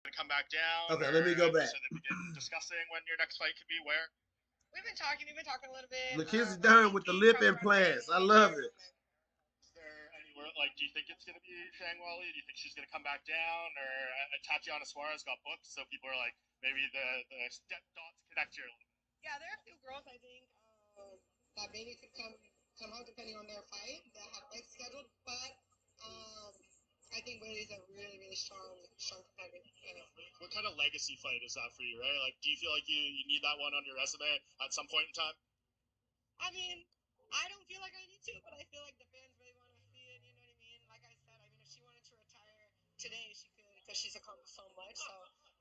S3: To come back down?
S1: Okay, let me go back.
S3: So they begin discussing when your next fight could be? Where?
S2: We've been talking. We've been talking a little bit.
S1: McKenzie
S2: I'm
S1: done with the
S2: thinking
S1: lip
S2: probably around May,
S1: implants. I love it.
S3: Is there any word? Like, do you think it's going to be Shangwell? Do you think she's going to come back down? Or Tatiana Suarez got booked, so people are like, maybe the dots connect here a little bit.
S2: Yeah, there are a few girls I think that maybe could come out depending on their fight that have fights scheduled. But I think Bailey's a really strong competitor.
S3: What kind of legacy fight is that for you, right? Like, do you feel like you need that one on your resume at some point in time?
S2: I mean, I don't feel like I need to, but I feel like the fans really want to see it. You know what I mean? Like I said, I mean, if she wanted to retire today, she could because she's accomplished so much. So,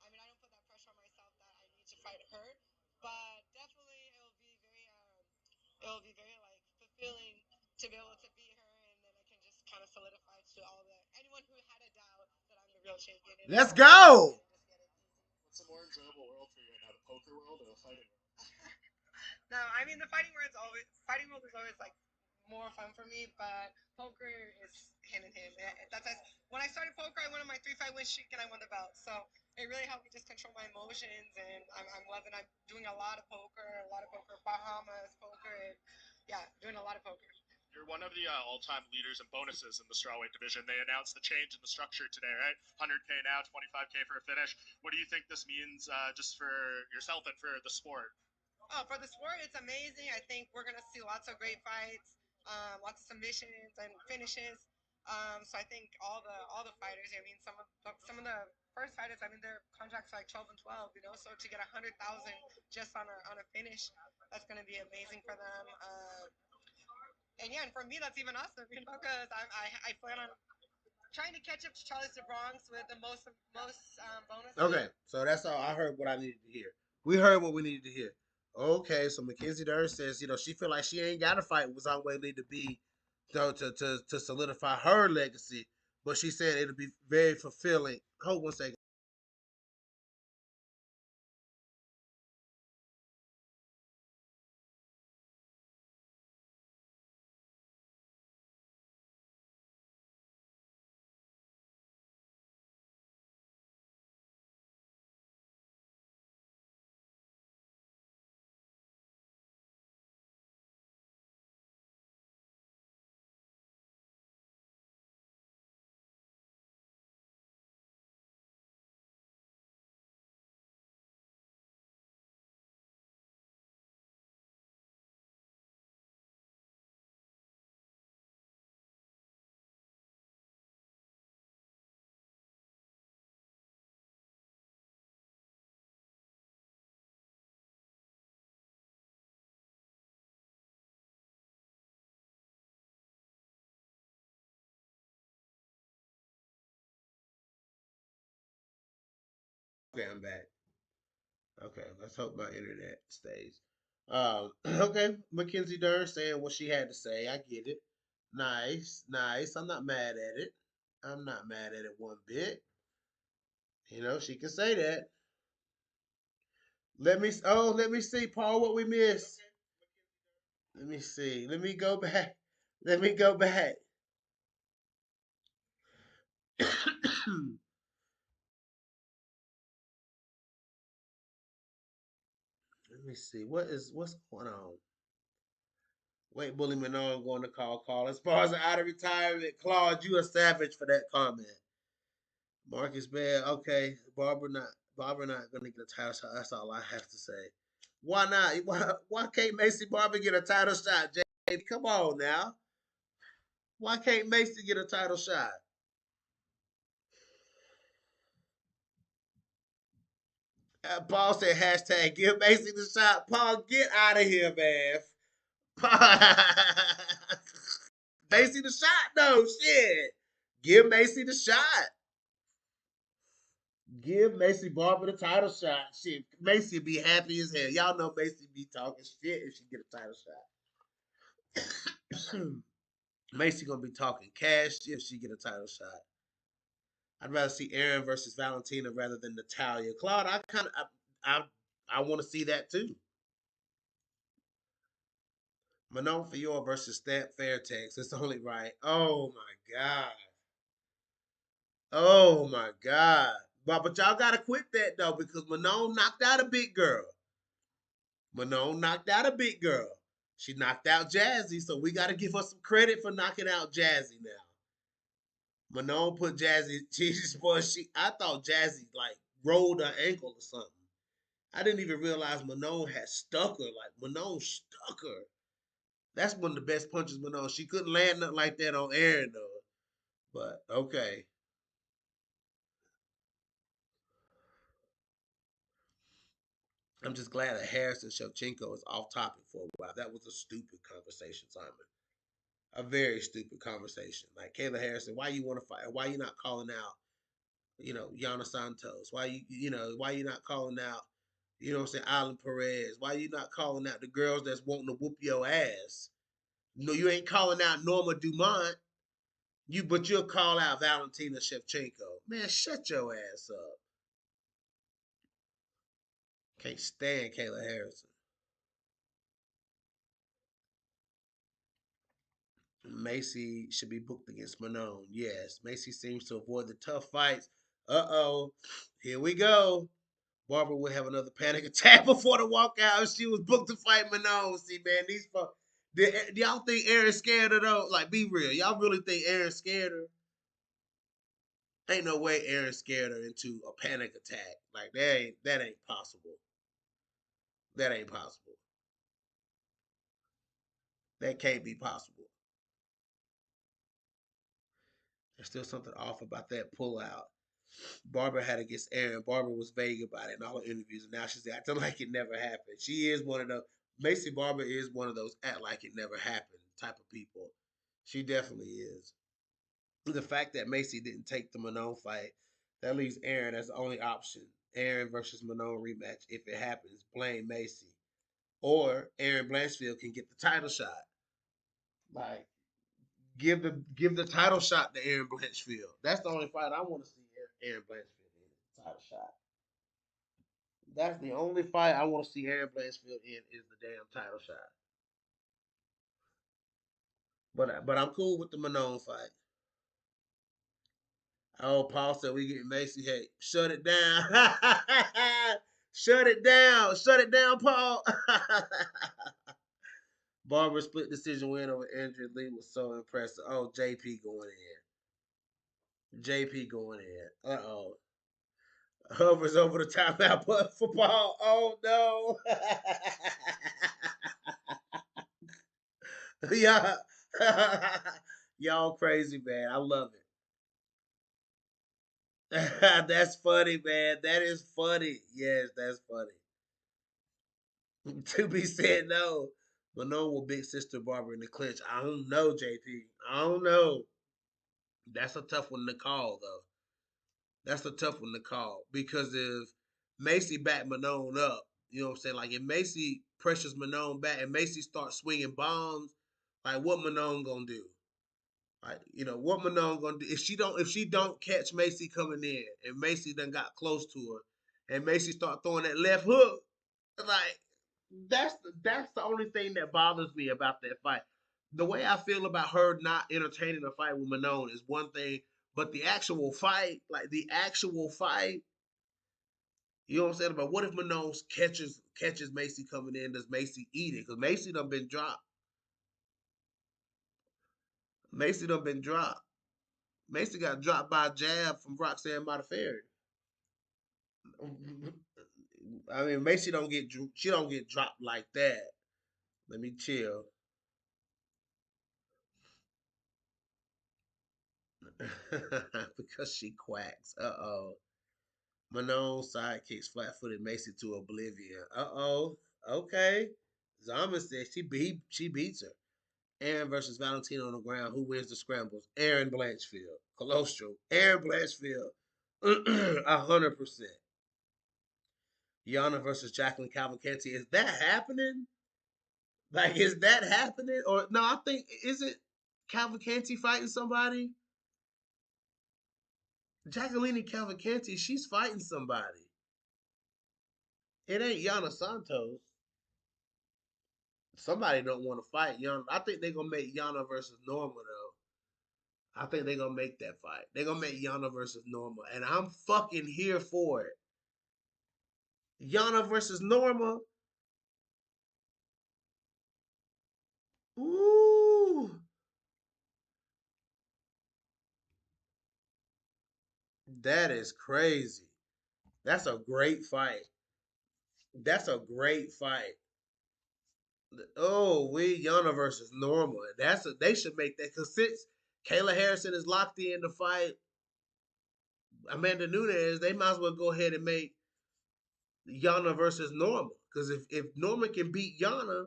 S2: I mean, I don't put that pressure on myself that I need to fight her. But definitely, it will be very like fulfilling to be able to beat her, and then I can just kind of solidify to all the anyone who had a doubt that I'm the real champion.
S1: Let's go.
S3: What's a more enjoyable world for you right now, the poker world or the fighting world?
S2: No, I mean the fighting world is always like more fun for me, but poker is hand in hand. When I started poker, I went on my 3 fight win streak and I won the belt. So it really helped me just control my emotions, and I'm loving. I'm doing a lot of poker, Bahamas poker, and yeah, doing a lot of poker.
S3: You're one of the all-time leaders in bonuses in the strawweight division. They announced the change in the structure today, right? 100K now, 25K for a finish. What do you think this means just for yourself and for the sport?
S2: Oh, for the sport, it's amazing. I think we're gonna see lots of great fights, lots of submissions and finishes. So I think all the fighters. I mean, some of the first fighters. I mean, their contracts are like 12 and 12. You know, so to get 100,000 just on a finish, that's gonna be amazing for them. And yeah, and for me, that's even awesome. You know, because I plan on trying to catch up to Charlie Bronx with the most bonuses.
S1: Okay, so that's all. I heard what I needed to hear. We heard what we needed to hear. Okay, so Mackenzie Dern says, she feel like she ain't got to fight with Zhang Weili to be, to solidify her legacy, but she said it'll be very fulfilling. Hold one second. Okay, I'm back. Okay, let's hope my internet stays. Okay, Mackenzie Dern saying what she had to say. I get it. Nice, nice. I'm not mad at it. I'm not mad at it one bit. She can say that. Let me see, Paul, what we missed. Let me see. Let me go back. Let me go back. Let me see. What's going on? Wait, Bully Manon going to call. As far as out of retirement, Claude, you a savage for that comment. Marcus Bell, okay. Barbara not gonna get a title shot. That's all I have to say. Why not? Why can't Macy Barber get a title shot, JD? Come on now. Why can't Macy get a title shot? Paul said hashtag give Macy the shot. Paul, get out of here, man. Macy the shot though. Shit. Give Macy the shot. Give Macy Barber the title shot. Shit, Macy be happy as hell. Y'all know Macy be talking shit if she get a title shot. Macy gonna be talking cash if she get a title shot. I'd rather see Aaron versus Valentina rather than Natalia. Claude, I kind of I I want to see that too. Manon Fior versus Stamp Fairtex. It's only right. Oh my god. Oh my god. But y'all gotta quit that though because Manon knocked out a big girl. Manon knocked out a big girl. She knocked out Jazzy, so we gotta give her some credit for knocking out Jazzy now. Manon put Jazzy. She. I thought Jazzy like rolled her ankle or something. I didn't even realize Manon had stuck her. Like Manon stuck her. That's one of the best punches Manon. She couldn't land nothing like that on Aaron though. But okay. I'm just glad that Harris and Shevchenko is off topic for a while. That was a stupid conversation, Simon. A very stupid conversation. Like Kayla Harrison, why you want to fight? Why you not calling out, Yana Santos? Why you not calling out, what I'm saying, Alan Perez? Why you not calling out the girls that's wanting to whoop your ass? No, you ain't calling out Norma Dumont. But you'll call out Valentina Shevchenko. Man, shut your ass up. Can't stand Kayla Harrison. Macy should be booked against Manon. Yes, Macy seems to avoid the tough fights. Uh-oh. Here we go. Barbara would have another panic attack before the walkout if she was booked to fight Manon. See, man, these folks. Do y'all think Aaron's scared of though? Like, be real. Y'all really think Aaron's scared her? Ain't no way Aaron scared her into a panic attack. Like that ain't possible. That ain't possible. That can't be possible. There's still something off about that pullout. Barbara had against Aaron. Barbara was vague about it in all her interviews, and now she's acting like it never happened. She is one of those. Macy Barber is one of those act like it never happened type of people. She definitely is. The fact that Macy didn't take the Manon fight, that leaves Aaron as the only option. Aaron versus Manon rematch. If it happens, blame Macy. Or Aaron Blanchfield can get the title shot. Like give the title shot to Aaron Blanchfield. That's the only fight I want to see Aaron Blanchfield in. Title shot. That's the only fight I want to see Aaron Blanchfield in is the damn title shot. But I'm cool with the Manon fight. Oh, Paul said we getting Macy. Hey, shut it down. Shut it down. Shut it down, Paul. Barber split decision win over Andrew Lee was so impressive. Oh, JP going in. JP going in. Uh-oh. Hovers over the timeout button for Paul. Oh no. Yeah. Y'all crazy, man. I love it. That's funny, man. That is funny. Yes, that's funny. To be said no. Manon will big sister Barbara in the clinch. I don't know, JP. I don't know. That's a tough one to call, though. That's a tough one to call because if Macy back Manon up, you know what I'm saying? Like if Macy pressures Manon back and Macy starts swinging bombs, like what Manon gonna do? Like what Manon gonna do if she don't catch Macy coming in and Macy done got close to her and Macy start throwing that left hook, like that's the only thing that bothers me about that fight. The way I feel about her not entertaining a fight with Manon is one thing, but the actual fight, like the actual fight, you know what I'm saying? But what if Manon catches Macy coming in? Does Macy eat it? Because Macy done been dropped. Macy done been dropped. Macy got dropped by a jab from Roxanne Modafferi. I mean, Macy don't get dropped like that. Let me chill. Because she quacks. Uh-oh. Manon sidekicks flat-footed Macy to oblivion. Uh-oh. Okay. Zama says she beats her. Aaron versus Valentino on the ground. Who wins the scrambles? Aaron Blanchfield. Colostrum. Aaron Blanchfield. 100%. Yana versus Jacqueline Cavalcanti. Is that happening? Like, is that happening? Or no, I think is it Cavalcanti fighting somebody? Jacqueline Cavalcanti, she's fighting somebody. It ain't Yana Santos. Somebody don't want to fight Yana. I think they're gonna make Yana versus Norma though. I think they're gonna make that fight. They're gonna make Yana versus Norma, and I'm fucking here for it. Yana versus Norma. Ooh, that is crazy. That's a great fight. That's a great fight. Oh, we Yana versus Norma. They should make that because since Kayla Harrison is locked in to fight Amanda Nunes, they might as well go ahead and make Yana versus Norma. Because if Norma can beat Yana,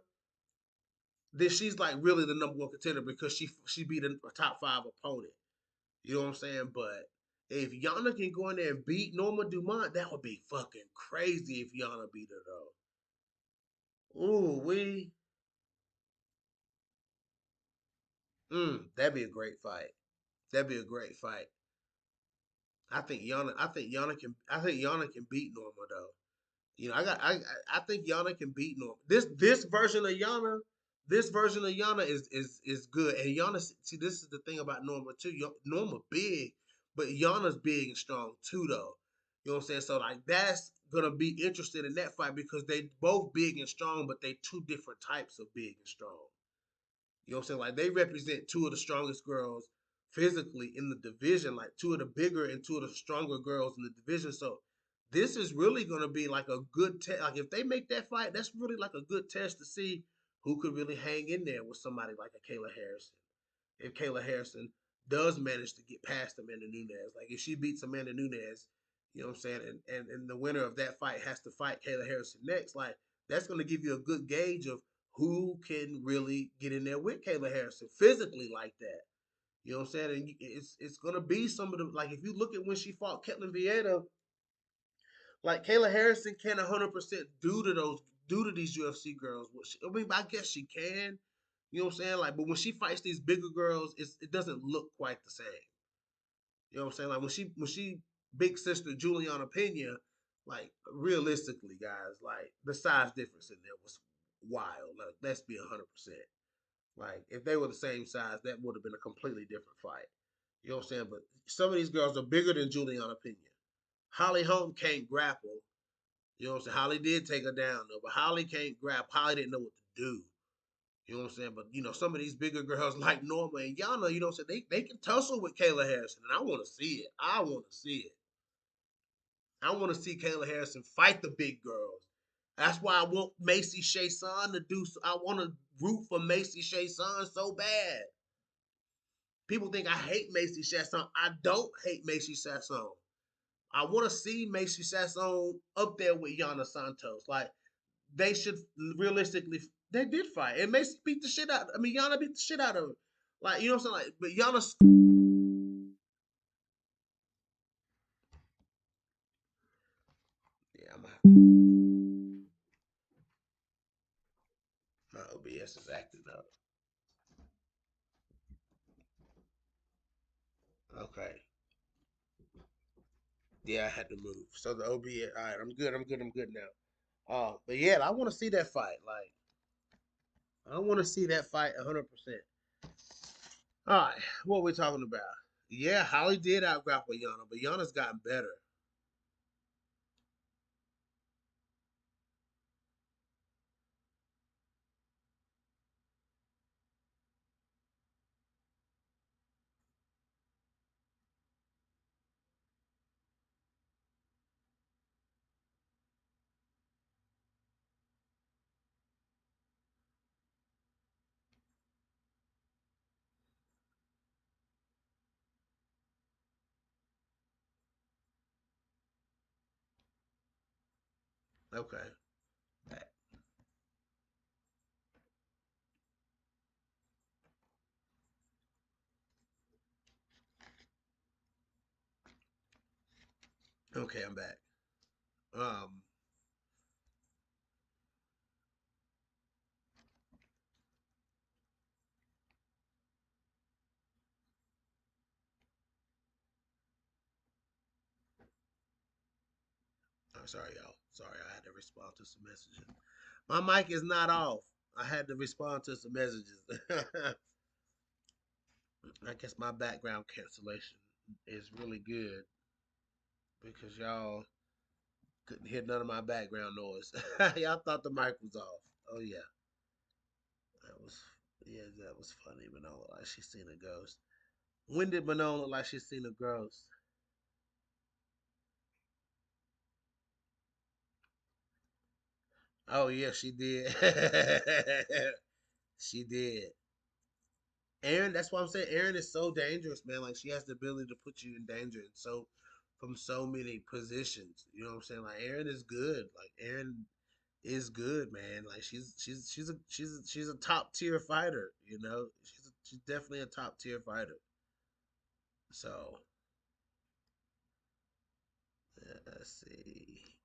S1: then she's like really the number one contender because she beat a top five opponent. You know what I'm saying? But if Yana can go in there and beat Norma Dumont, that would be fucking crazy if Yana beat her though. Ooh, that'd be a great fight. That'd be a great fight. I think Yana can beat Norma though. You know, I think Yana can beat Norma. This version of Yana is good. And Yana, see, this is the thing about Norma too. Norma big, but Yana's big and strong too, though. You know what I'm saying? So like that's gonna be interesting in that fight because they both big and strong, but they two different types of big and strong. You know what I'm saying? Like they represent two of the strongest girls physically in the division, like two of the bigger and two of the stronger girls in the division. So this is really going to be like a good test. Like if they make that fight, that's really like a good test to see who could really hang in there with somebody like a Kayla Harrison. If Kayla Harrison does manage to get past Amanda Nunes, like if she beats Amanda Nunes, you know what I'm saying, and the winner of that fight has to fight Kayla Harrison next, like that's going to give you a good gauge of who can really get in there with Kayla Harrison physically like that. You know what I'm saying? And it's gonna be some of the like if you look at when she fought Ketlin Vieira, like Kayla Harrison can 100% do to these UFC girls. I mean, I guess she can. You know what I'm saying? Like, but when she fights these bigger girls, it doesn't look quite the same. You know what I'm saying? Like when she big sister Juliana Pena, like realistically, guys, like the size difference in there was wild. Like, let's be 100%. Like if they were the same size, that would have been a completely different fight. You know what I'm saying? But some of these girls are bigger than Juliana Pena. Holly Holm can't grapple. You know what I'm saying? Holly did take her down though, but Holly can't grapple. Holly didn't know what to do. You know what I'm saying? But you know, some of these bigger girls like Norma and Yana, you know what I'm saying? They can tussle with Kayla Harrison, and I want to see it. I want to see it. I want to see Kayla Harrison fight the big girls. That's why I want Macy Shayson to do. I want to root for Macy Shayson so bad. People think I hate Macy Chasson. I don't hate Macy Chasson. I want to see Macy Chasson up there with Yana Santos. Like they should realistically, they did fight, and Macy beat the shit out. I mean, Yana beat the shit out of her. Like you know what I'm saying? Like, but Yana, yeah, my OBS is acting up. Okay, yeah, I had to move. So the OBS, all right, I'm good. I'm good. I'm good now. But yeah, I want to see that fight. Like I want to see that fight 100%. All right, what are we talking about? Yeah, Holly did outgrapple Yana, but Yana's gotten better. Okay. Okay, I'm back. Um, I'm sorry, y'all. Sorry, I had to respond to some messages. My mic is not off. I had to respond to some messages. I guess my background cancellation is really good because y'all couldn't hear none of my background noise. Y'all thought the mic was off. Oh yeah, that was that was funny. Manon looked like she seen a ghost. When did Manon look like she seen a ghost? Oh yeah, she did. She did. Aaron, that's why I'm saying Aaron is so dangerous, man. Like she has the ability to put you in danger and so from so many positions. You know what I'm saying? Like Aaron is good. Like Aaron is good, man. Like she's a top tier fighter. You know, she's definitely a top tier fighter. So let's see.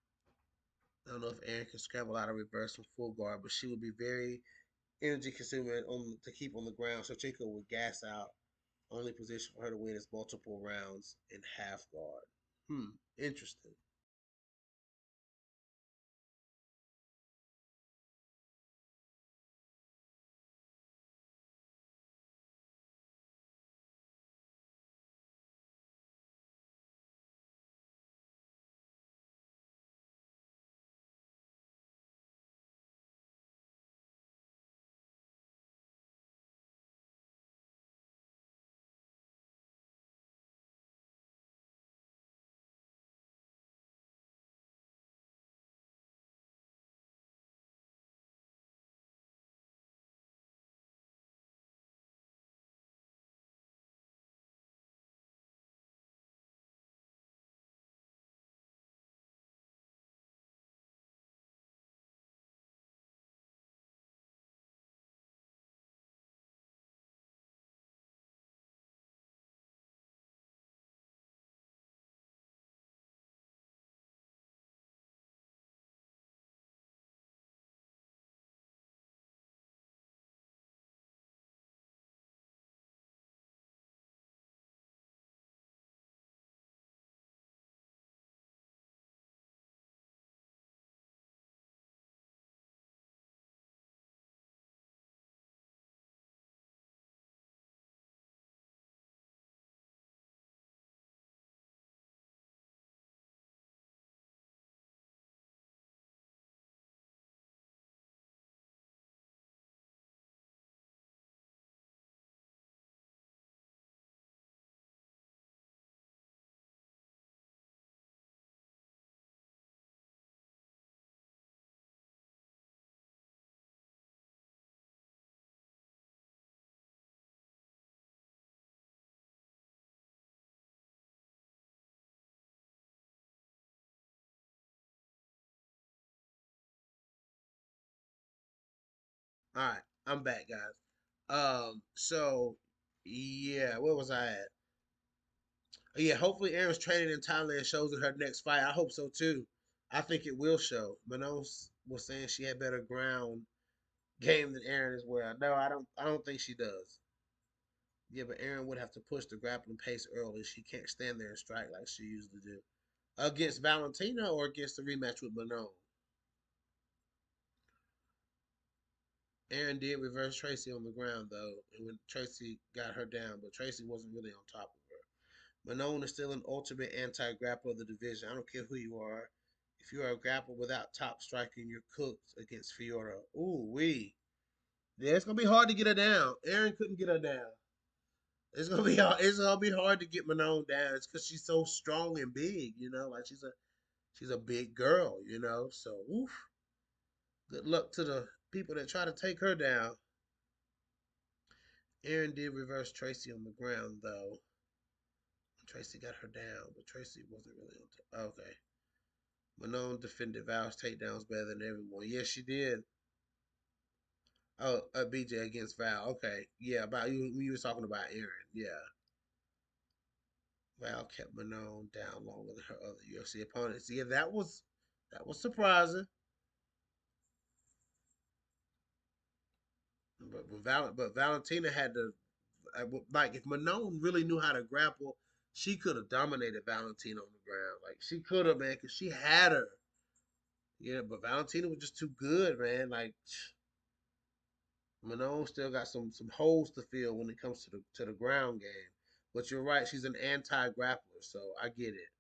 S1: I don't know if Aaron can scramble out of reverse from full guard, but she would be very energy consuming on to keep on the ground. So Chico would gas out. Only position for her to win is multiple rounds in half guard. Interesting. All right, I'm back, guys. So yeah, where was I at? Yeah, hopefully Aaron's training in Thailand shows in her next fight. I hope so too. I think it will show. Manon was saying she had better ground game than Aaron as well. No, I don't. I don't think she does. Yeah, but Aaron would have to push the grappling pace early. She can't stand there and strike like she usually do. Against Valentina or against the rematch with Manon? Aaron did reverse Tracy on the ground though, and when Tracy got her down, but Tracy wasn't really on top of her. Manon is still an ultimate anti-grappler of the division. I don't care who you are. If you are a grappler without top striking, you're cooked against Fiora. Ooh wee. Yeah, it's gonna be hard to get her down. Aaron couldn't get her down. It's gonna be hard. It's gonna be hard to get Manon down. It's because she's so strong and big. You know, like she's a big girl. You know, so oof. Good luck to the people that try to take her down. Aaron did reverse Tracy on the ground though. Tracy got her down, but Tracy wasn't really on top. Okay. Manon defended Val's takedowns better than everyone. Yes, she did. Oh, BJ against Val. Okay. Yeah, about you. You was talking about Aaron. Yeah. Val kept Manon down longer than her other UFC opponents. Yeah, that was surprising. But Valentina had to like if Manon really knew how to grapple, she could have dominated Valentina on the ground. Like she could have, man, because she had her. Yeah, but Valentina was just too good, man. Like Manon still got some holes to fill when it comes to the ground game. But you're right, she's an anti grappler, so I get it.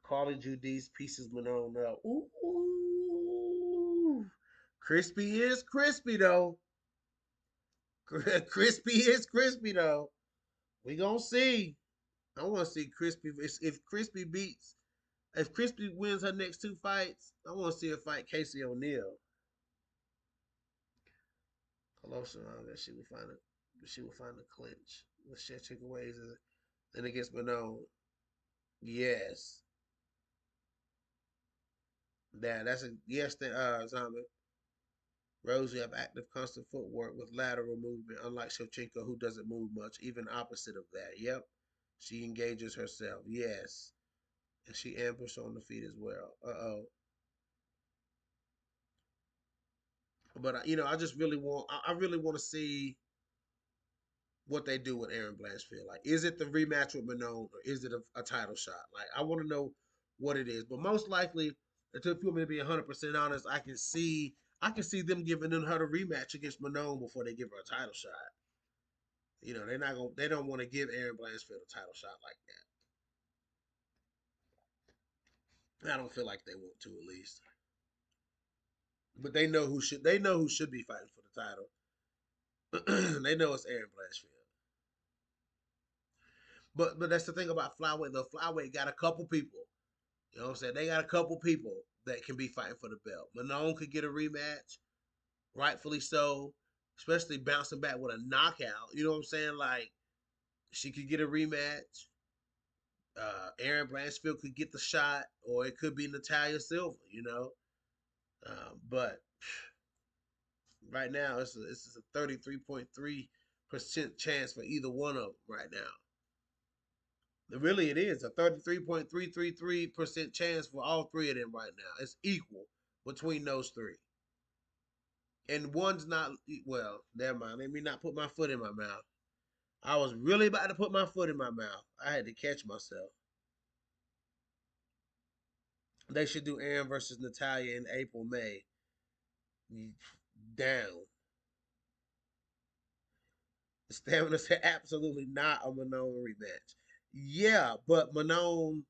S1: Carly Judy's pieces Manon up. Ooh. Crispy is crispy though. Crispy is crispy though. We gonna see. I want to see Crispy. If Crispy beats, if Crispy wins her next two fights, I want to see her fight Casey O'Neill. Colossal, that she will find it. She will find the clinch. Let's share takeaways. Then against Manon. Yes. That's a yes. Zombie. Rosie have active, constant footwork with lateral movement, unlike Shevchenko, who doesn't move much. Even opposite of that. Yep. She engages herself. Yes. And she ambushed on the feet as well. Uh-oh. But I just really I really want to see what they do with Aaron Blanchfield. Like, is it the rematch with Manon or is it a title shot? Like, I want to know what it is. But most likely, if you want me to be 100% honest, I can see them giving her the rematch against Manon before they give her a title shot. They don't want to give Aaron Blanchfield a title shot like that. I don't feel like they want to, at least. But they know who should be fighting for the title. They know it's Aaron Blanchfield. But that's the thing about flyweight. The flyweight got a couple people. You know what I'm saying? They got a couple people that can be fighting for the belt. Manon could get a rematch, rightfully so, especially bouncing back with a knockout. You know what I'm saying? Like she could get a rematch. Aaron Blanchfield could get the shot, or it could be Natalia Silva. But right now it's a 33.3% chance for either one of them right now. Really, it is a 33.333% chance for all three of them right now. It's equal between those three. And one's not, well, never mind. Let me not put my foot in my mouth. I was really about to put my foot in my mouth. I had to catch myself. They should do Aaron versus Natalia in April, May. Down. The Stamina said absolutely not a Manon rematch. Yeah, but Manon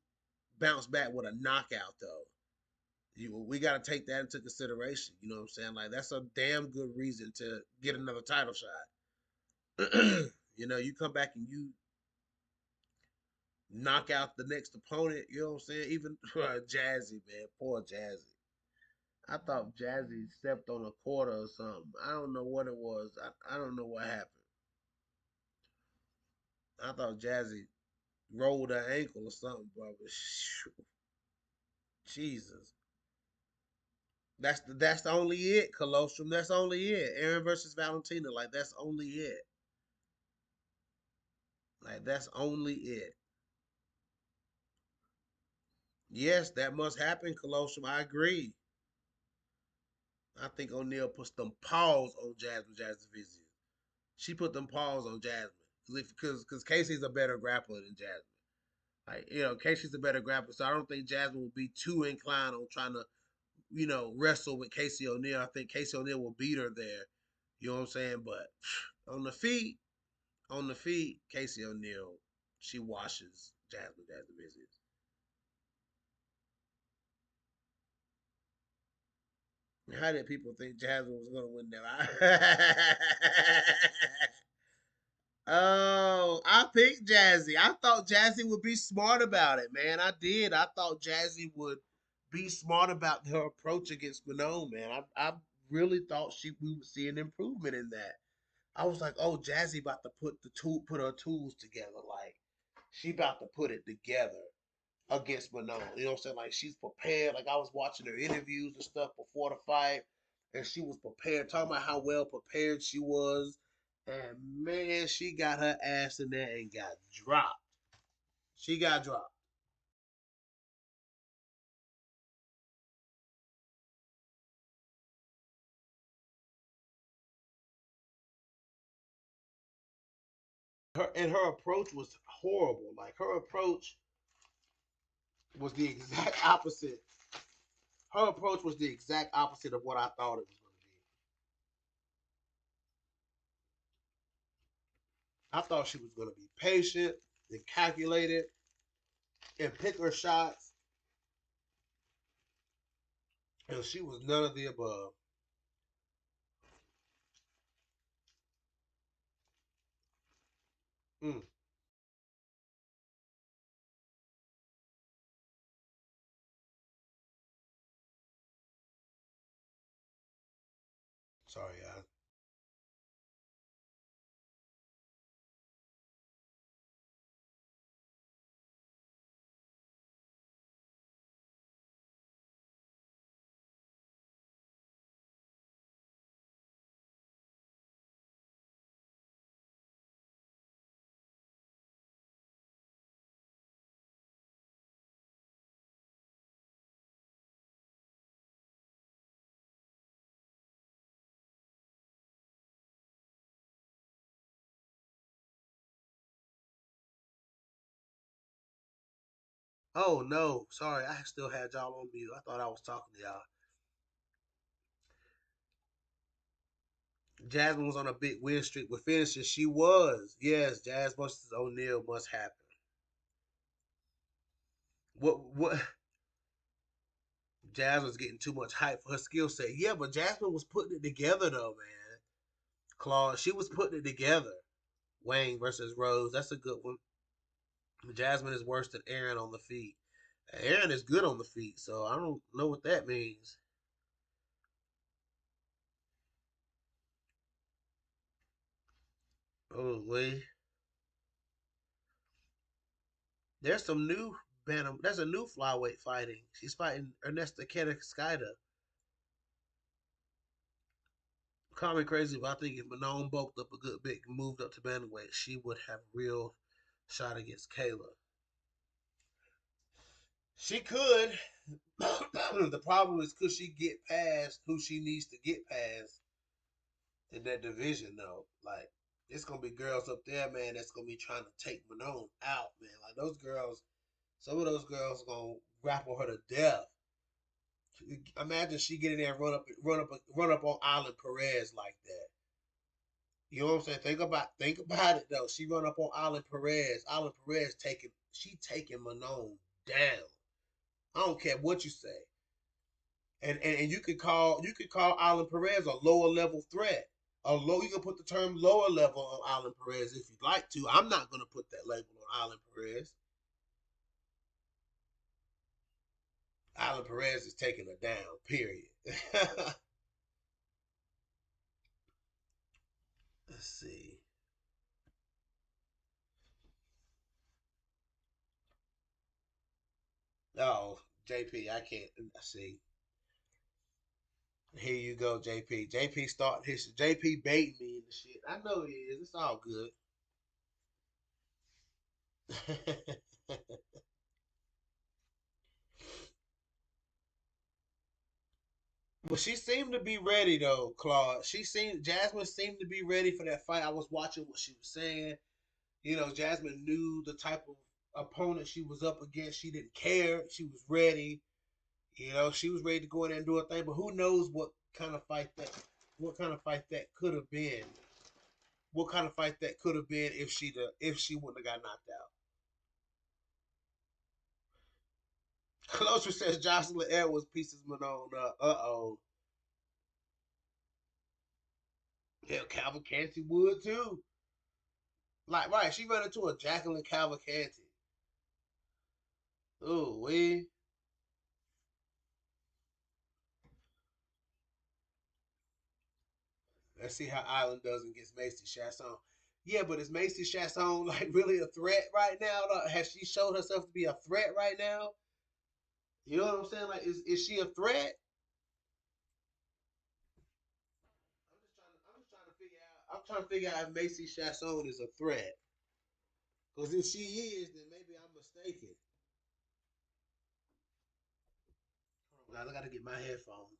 S1: bounced back with a knockout, though. We got to take that into consideration. You know what I'm saying? Like that's a damn good reason to get another title shot. You come back and you knock out the next opponent. You know what I'm saying? Even Jazzy, man, poor Jazzy. I thought Jazzy stepped on a quarter or something. I don't know what it was. I don't know what happened. I thought Jazzy rolled her ankle or something, bro. But Jesus. That's only it, Colostrum. That's only it. Aaron versus Valentina. Like that's only it. Like that's only it. Yes, that must happen, Colosseum. I agree. I think O'Neal puts them paws on Jasmine Vizia. She put them paws on Jasmine because Casey's a better grappler than Jasmine. Like Casey's a better grappler, so I don't think Jasmine will be too inclined on trying to wrestle with Casey O'Neal. I think Casey O'Neal will beat her there. You know what I'm saying? But on the feet, Casey O'Neal, she washes Jasmine Vizia. How did people think Jasmine was gonna win that? Oh, I picked Jazzy. I thought Jazzy would be smart about it, man. I did. I thought Jazzy would be smart about her approach against Manon, man. I really thought we would see an improvement in that. I was like, oh, Jazzy about to put her tools together. Like she about to put it together against Manon. You know what I'm saying? Like she's prepared. Like I was watching her interviews and stuff before the fight, and she was prepared, talking about how well prepared she was. And man, she got her ass in there and got dropped. She got dropped. Her approach was horrible. Like her approach was the exact opposite. Her approach was the exact opposite of what I thought it was going to be. I thought she was going to be patient and calculated and pick her shots, and she was none of the above. Mm, sorry, guys. Oh no, sorry, I still had y'all on mute. I thought I was talking to y'all. Jasmine was on a big win streak with finishes. She was. Yes, Jazz versus O'Neal must happen. What Jazz was getting too much hype for her skill set. Yeah, but Jasmine was putting it together though, man. Claude, she was putting it together. Wayne versus Rose, that's a good one. Jasmine is worse than Aaron on the feet. Aaron is good on the feet, so I don't know what that means. Oh, wait. There's some new bantam. There's a new flyweight fighting. She's fighting Ernesta Ketaskida. Call me crazy, but I think if Manon bulked up a good bit and moved up to bantamweight, she would have a real shot against Kayla. She could. The problem is, could she get past who she needs to get past in that division, though? Like, it's gonna be girls up there, man. That's gonna be trying to take Manon out, man. Like those girls, some of those girls gonna grapple her to death. Imagine she get in there and run up on Island Perez like that. You know what I'm saying? Think about it though. She run up on Island Perez. Island Perez taking Manon down. I don't care what you say. And you could call Island Perez a lower level threat. You can put the term lower level on Island Perez if you'd like to. I'm not gonna put that label on Island Perez. Island Perez is taking her down. Period. Let's see. Oh, JP, I can't see. Here you go, JP. JP start his JP baiting me and the shit. I know he is. It's all good. But she seemed to be ready though, Claude. Jasmine seemed to be ready for that fight. I was watching what she was saying. Jasmine knew the type of opponent she was up against. She didn't care. She was ready. She was ready to go in there and do a thing. But who knows what kind of fight that could have been. What kind of fight that could have been if she wouldn't have got knocked out. Closer says Jocelyn Edwards pieces Manon up. Uh-oh. Hell, Cavalcanti would too. Like, right, she ran into a Jacqueline Cavalcanti. Oh, we. Let's see how Island does against Macy Chasson. Yeah, but is Macy Chasson like really a threat right now? Has she showed herself to be a threat right now? You know what I'm saying? Like, is she a threat? I'm just trying to figure out. I'm trying to figure out if Macy Chasson is a threat. Because if she is, then maybe I'm mistaken. Hold on, guys, I gotta get my headphones.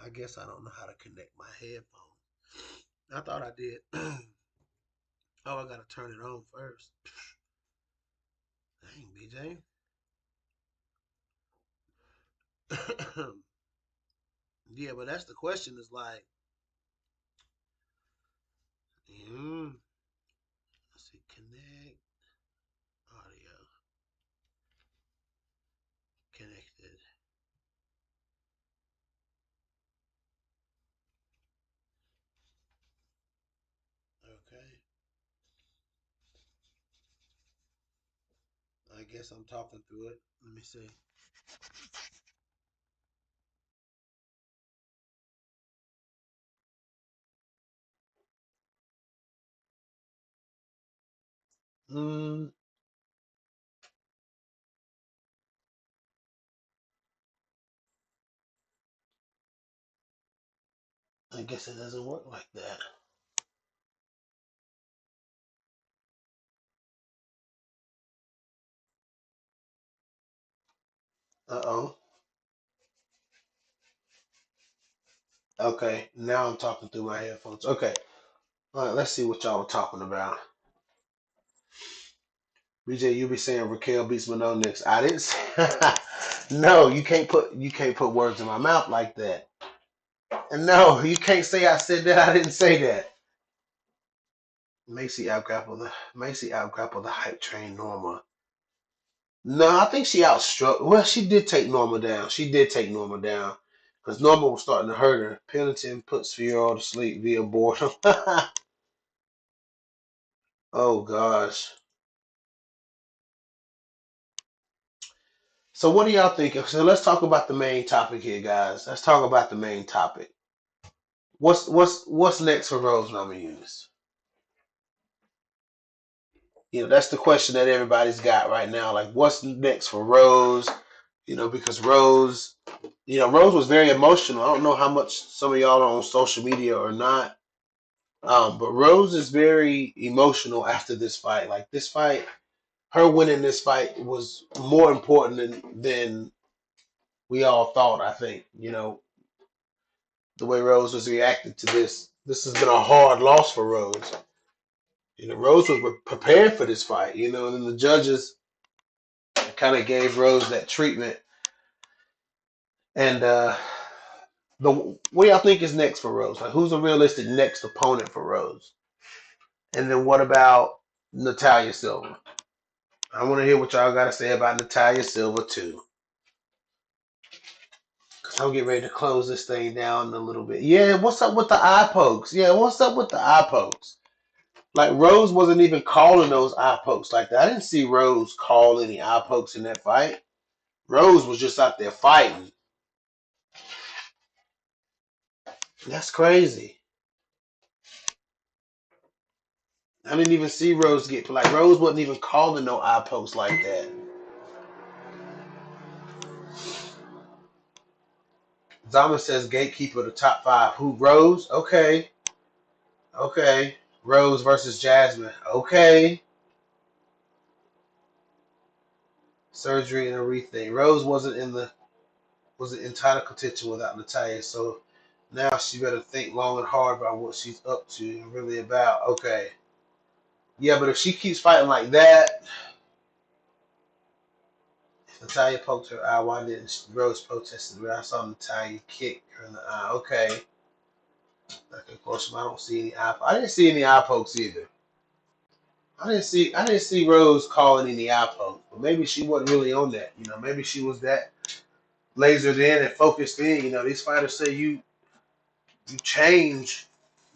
S1: I guess I don't know how to connect my headphones. I thought I did. Oh, I gotta turn it on first. Dang, BJ. Yeah, but that's the question. Is like, let's see, connect audio connected. Okay, I guess I'm talking through it. Let me see. Mm, I guess it doesn't work like that. Uh oh. Okay, now I'm talking through my headphones. Okay, all right. Let's see what y'all were talking about. BJ, you be saying Raquel beats Mano next. I didn't say. No, you can't put words in my mouth like that. And no, you can't say I said that. I didn't say that. Macy outgrappled the hype train Norma. No, I think she outstruck. Well, she did take Norma down. She did take Norma down because Norma was starting to hurt her. Pennington puts Fiora to sleep via boredom. Oh gosh. So what do y'all think? So let's talk about the main topic here, guys. Let's talk about the main topic. What's next for Rose Namajunas? That's the question that everybody's got right now. Like, what's next for Rose? Because Rose was very emotional. I don't know how much some of y'all are on social media or not, but Rose is very emotional after this fight. Like this fight, her winning this fight was more important than we all thought. I think the way Rose was reacting to this. This has been a hard loss for Rose. Rose was prepared for this fight. And then the judges kind of gave Rose that treatment. And what do y'all think is next for Rose? Like, who's a realistic next opponent for Rose? And then what about Natalia Silva? I want to hear what y'all got to say about Natalia Silva too. Cause I'm getting ready to close this thing down in a little bit. Yeah, what's up with the eye pokes? Yeah, what's up with the eye pokes? Like Rose wasn't even calling those eye pokes like that. I didn't see Rose call any eye pokes in that fight. Rose was just out there fighting. That's crazy. I didn't even see Rose get like Rose wasn't even calling no eye pokes like that. Zama says gatekeeper the top five. Who? Rose? Okay. Okay. Rose versus Jasmine. Okay. Surgery and everything. Rose wasn't in title contention without Natalya, so now she better think long and hard about what she's up to and really about. Okay. Yeah, but if she keeps fighting like that, if Natalya poked her eye, why didn't Rose protest it? I saw Natalya kick her in the eye. Okay. Like, of course, I don't see any eye. I didn't see any eye pokes either. I didn't see Rose calling any eye pokes, but maybe she wasn't really on that. Maybe she was that lasered in and focused in. These fighters say you change.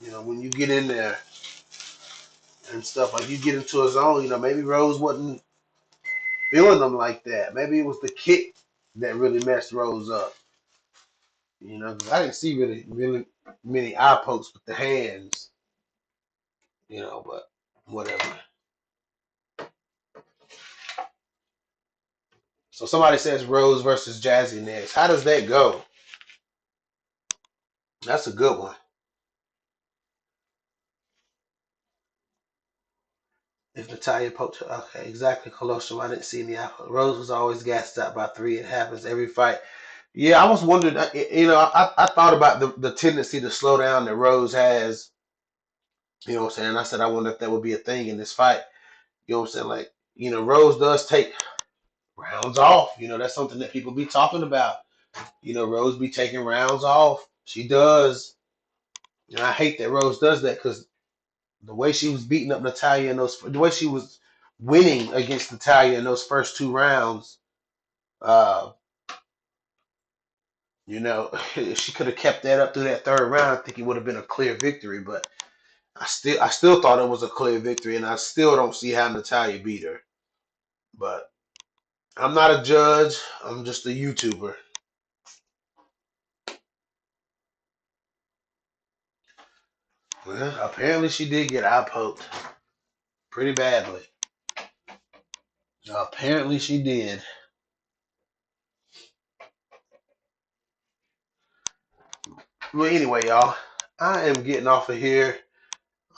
S1: When you get in there and stuff like you get into a zone. Maybe Rose wasn't feeling them like that. Maybe it was the kick that really messed Rose up. 'Cause I didn't see really many eye pokes with the hands. But whatever. So somebody says Rose versus Jazzy next. How does that go? That's a good one. If Natalia poked her, okay, exactly. Colosseum, I didn't see any eye poke. Rose was always gassed out by three. It happens every fight. Yeah, I was wondering. I thought about the tendency to slow down that Rose has. You know what I'm saying? I said I wonder if that would be a thing in this fight. You know what I'm saying? Like, Rose does take rounds off. That's something that people be talking about. Rose be taking rounds off. She does. And I hate that Rose does that because the way she was beating up Natalia in the way she was winning against Natalia in those first two rounds, uh, if she could have kept that up through that third round, I think it would have been a clear victory. But I still thought it was a clear victory, and I still don't see how Natalia beat her. But I'm not a judge. I'm just a YouTuber. Well, apparently she did get eye poked pretty badly. Apparently she did. Well, anyway, y'all, I am getting off of here.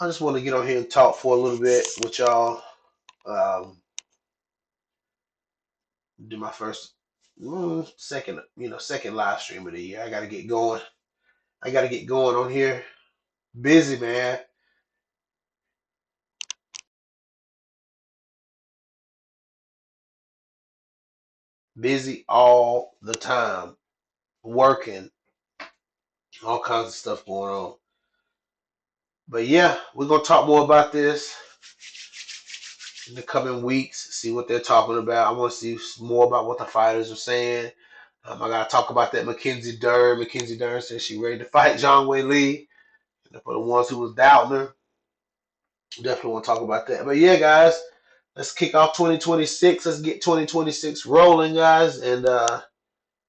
S1: I just want to get on here and talk for a little bit with y'all. Um, do my first, second live stream of the year. I got to get going. I got to get going on here. Busy, man. Busy all the time. Working. All kinds of stuff going on. But yeah, we're going to talk more about this in the coming weeks, see what they're talking about. I want to see more about what the fighters are saying. I got to talk about that Mackenzie Dern. Mackenzie Dern says she's ready to fight Zhang Wei Li. And for the ones who was doubting her, definitely want to talk about that. But yeah, guys, let's kick off 2026. Let's get 2026 rolling, guys. And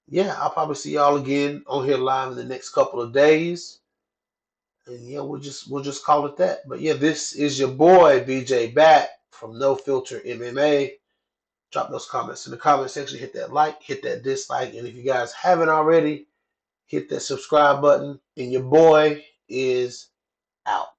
S1: yeah, I'll probably see y'all again on here live in the next couple of days. And yeah, we'll just call it that. But yeah, this is your boy BJ back from No Filter MMA. Drop those comments in the comment section. Hit that like, hit that dislike, and if you guys haven't already, hit that subscribe button. And your boy is out.